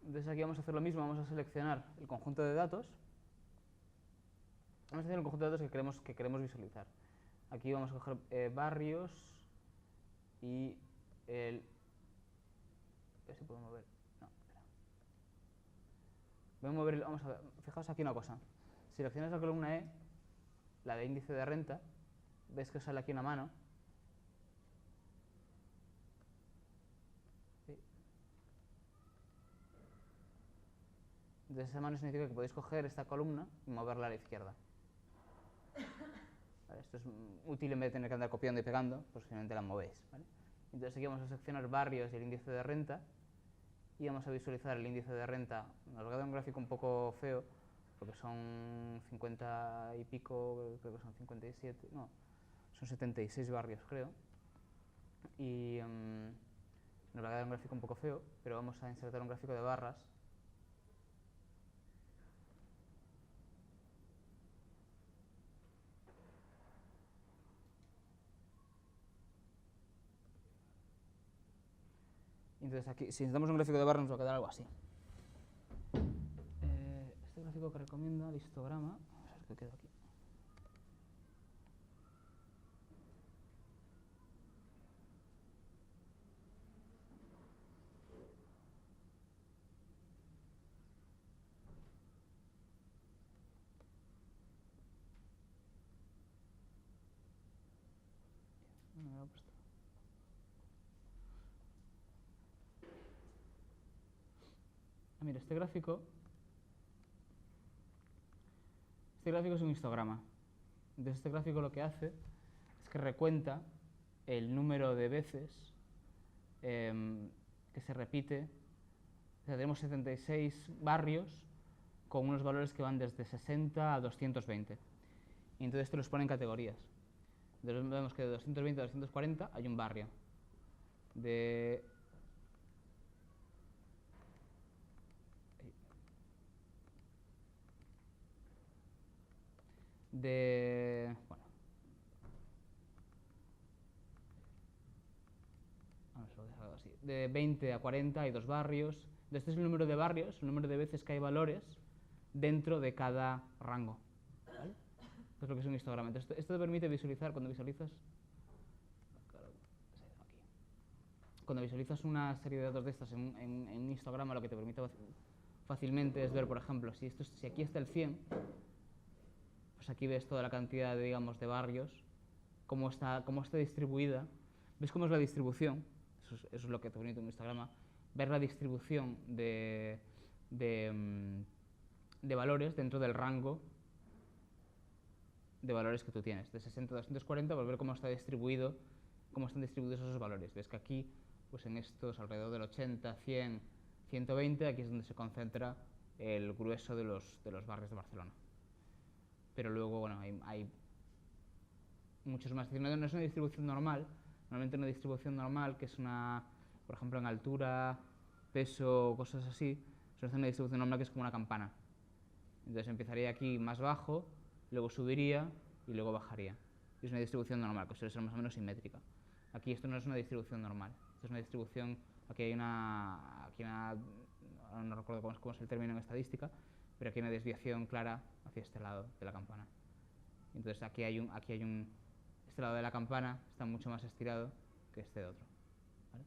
Entonces aquí vamos a hacer lo mismo, vamos a seleccionar el conjunto de datos. Vamos a hacer el conjunto de datos que queremos visualizar. Aquí vamos a coger barrios y el... A ver si puedo mover. No, espera. Voy a mover, vamos a ver, fijaos aquí una cosa. Seleccionas la columna E, la de índice de renta, ves que os sale aquí una mano. ¿Sí? Entonces esa mano significa que podéis coger esta columna y moverla a la izquierda. ¿Vale? Esto es útil en vez de tener que andar copiando y pegando, pues simplemente la movéis. ¿Vale? Entonces aquí vamos a seleccionar barrios y el índice de renta y vamos a visualizar el índice de renta. Nos va a dar un gráfico un poco feo porque son 50 y pico, creo que son 57, no, son 76 barrios creo. Y nos va a dar un gráfico un poco feo, pero vamos a insertar un gráfico de barras. Entonces aquí, si necesitamos un gráfico de barras, nos va a quedar algo así. Este gráfico que recomienda el histograma, vamos a ver qué queda aquí. No me lo he puesto. Mira, este gráfico es un histograma. Entonces este gráfico lo que hace es que recuenta el número de veces que se repite. O sea, tenemos 76 barrios con unos valores que van desde 60 a 220. Y entonces esto los pone en categorías. Entonces vemos que de 220 a 240 hay un barrio. De bueno, vamos a dejarlo así. De 20 a 40 hay dos barrios. Este es el número de barrios, el número de veces que hay valores dentro de cada rango. ¿Vale? Esto es lo que es un histograma. Entonces, esto te permite visualizar, cuando visualizas una serie de datos de estas en un histograma, lo que te permite fácilmente es ver, por ejemplo, si aquí está el 100, pues aquí ves toda la cantidad de, digamos, de barrios, cómo está distribuida. ¿Ves cómo es la distribución? Eso es lo que te permite un histograma. Ver la distribución de valores dentro del rango de valores que tú tienes. De 60 a 240, pues ver cómo están distribuidos esos valores. Ves que aquí, pues en estos alrededor del 80, 100, 120, aquí es donde se concentra el grueso de los barrios de Barcelona. Pero luego, bueno, hay muchos más. No es una distribución normal. Normalmente una distribución normal, que es una, por ejemplo, en altura, peso, cosas así, suele ser una distribución normal que es como una campana. Entonces empezaría aquí más bajo, luego subiría y luego bajaría. Y es una distribución normal, que suele ser más o menos simétrica. Aquí esto no es una distribución normal. Esto es una distribución, aquí hay una aquí ahora no recuerdo cómo es el término en estadística, pero aquí hay una desviación clara hacia este lado de la campana. Entonces aquí hay este lado de la campana está mucho más estirado que este de otro. ¿Vale?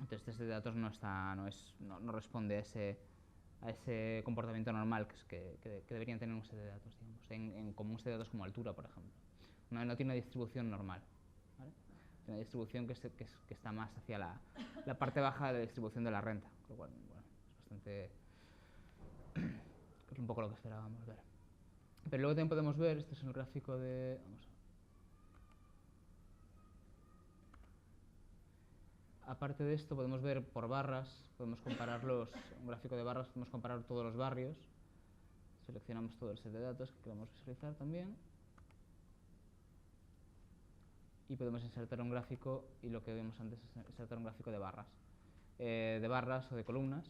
Entonces este de datos no responde a ese comportamiento normal que deberían tener un set de datos, digamos, como un set de datos como altura, por ejemplo. No tiene una distribución normal. ¿Vale? Tiene una distribución que está más hacia la parte baja de la distribución de la renta, con lo cual, bueno, es bastante... es un poco lo que esperábamos ver. Pero luego también podemos ver, este es el gráfico de... Aparte de esto, podemos ver por barras, podemos comparar un gráfico de barras, podemos comparar todos los barrios. Seleccionamos todo el set de datos que queremos visualizar también. Y podemos insertar un gráfico, y lo que vimos antes es insertar un gráfico de barras. De barras o de columnas,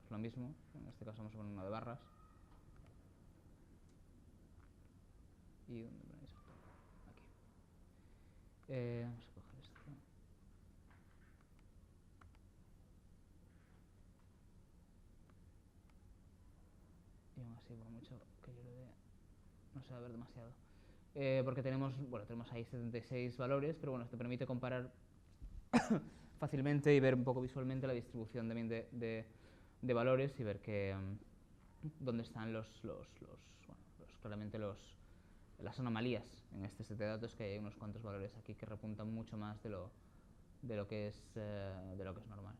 es lo mismo, en este caso vamos a poner uno de barras. ¿Y dónde me lo inserto? Aquí. Vamos a coger esto. Y aún así, por mucho que yo lo dé, no se va a ver demasiado. Porque tenemos ahí 76 valores, pero bueno, esto permite comparar fácilmente y ver un poco visualmente la distribución también de valores y ver dónde están claramente las anomalías en este set de datos, que hay unos cuantos valores aquí que repuntan mucho más de lo que es normal.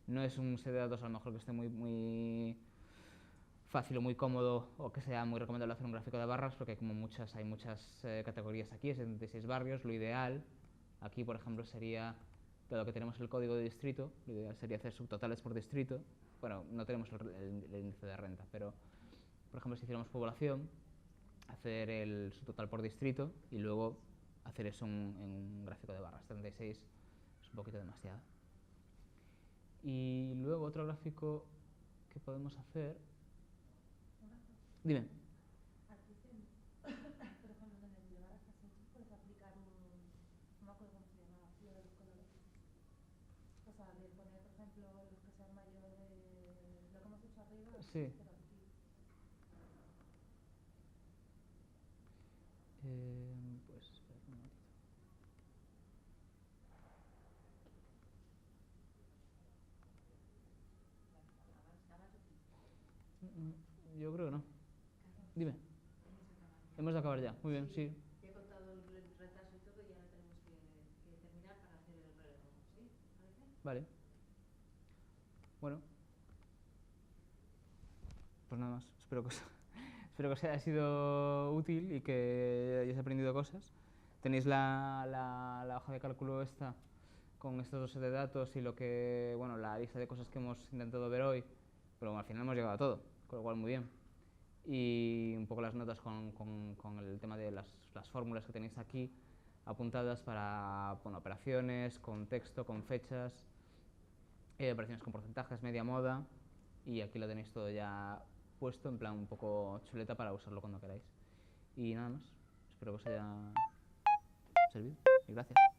No es un set de datos a lo mejor que esté muy fácil o muy cómodo, o que sea muy recomendable hacer un gráfico de barras, porque hay muchas categorías aquí, 76 barrios. Lo ideal aquí, por ejemplo, sería, dado que tenemos el código de distrito, lo ideal sería hacer subtotales por distrito. Bueno, no tenemos el índice de renta, pero por ejemplo, si hiciéramos población, hacer el subtotal por distrito y luego hacer eso en un gráfico de barras. 76 es un poquito demasiado. Y luego otro gráfico que podemos hacer... Dime. Aquí, por ejemplo, en el de barras así, puedes aplicar no me acuerdo cómo se llamaba, lo de los colores. O sea, de poner, por ejemplo, los que sean mayores de lo que hemos hecho arriba, Sí. pero aquí. Pues espera un momentito. Yo creo que no. Dime. Hemos de acabar ya. Muy bien, sí. Ya he contado el retraso y todo, y ahora tenemos que terminar para hacer el relevo, ¿sí? ¿Parece? Vale. Bueno. Pues nada más. Espero que os haya sido útil y que hayáis aprendido cosas. Tenéis la hoja de cálculo esta con estos dos sets de datos y la lista de cosas que hemos intentado ver hoy, pero al final hemos llegado a todo, con lo cual muy bien. Y un poco las notas con el tema de las fórmulas que tenéis aquí apuntadas para operaciones, con texto, con fechas, operaciones con porcentajes, media moda, y aquí lo tenéis todo ya puesto en plan un poco chuleta para usarlo cuando queráis. Y nada más, espero que os haya servido y gracias.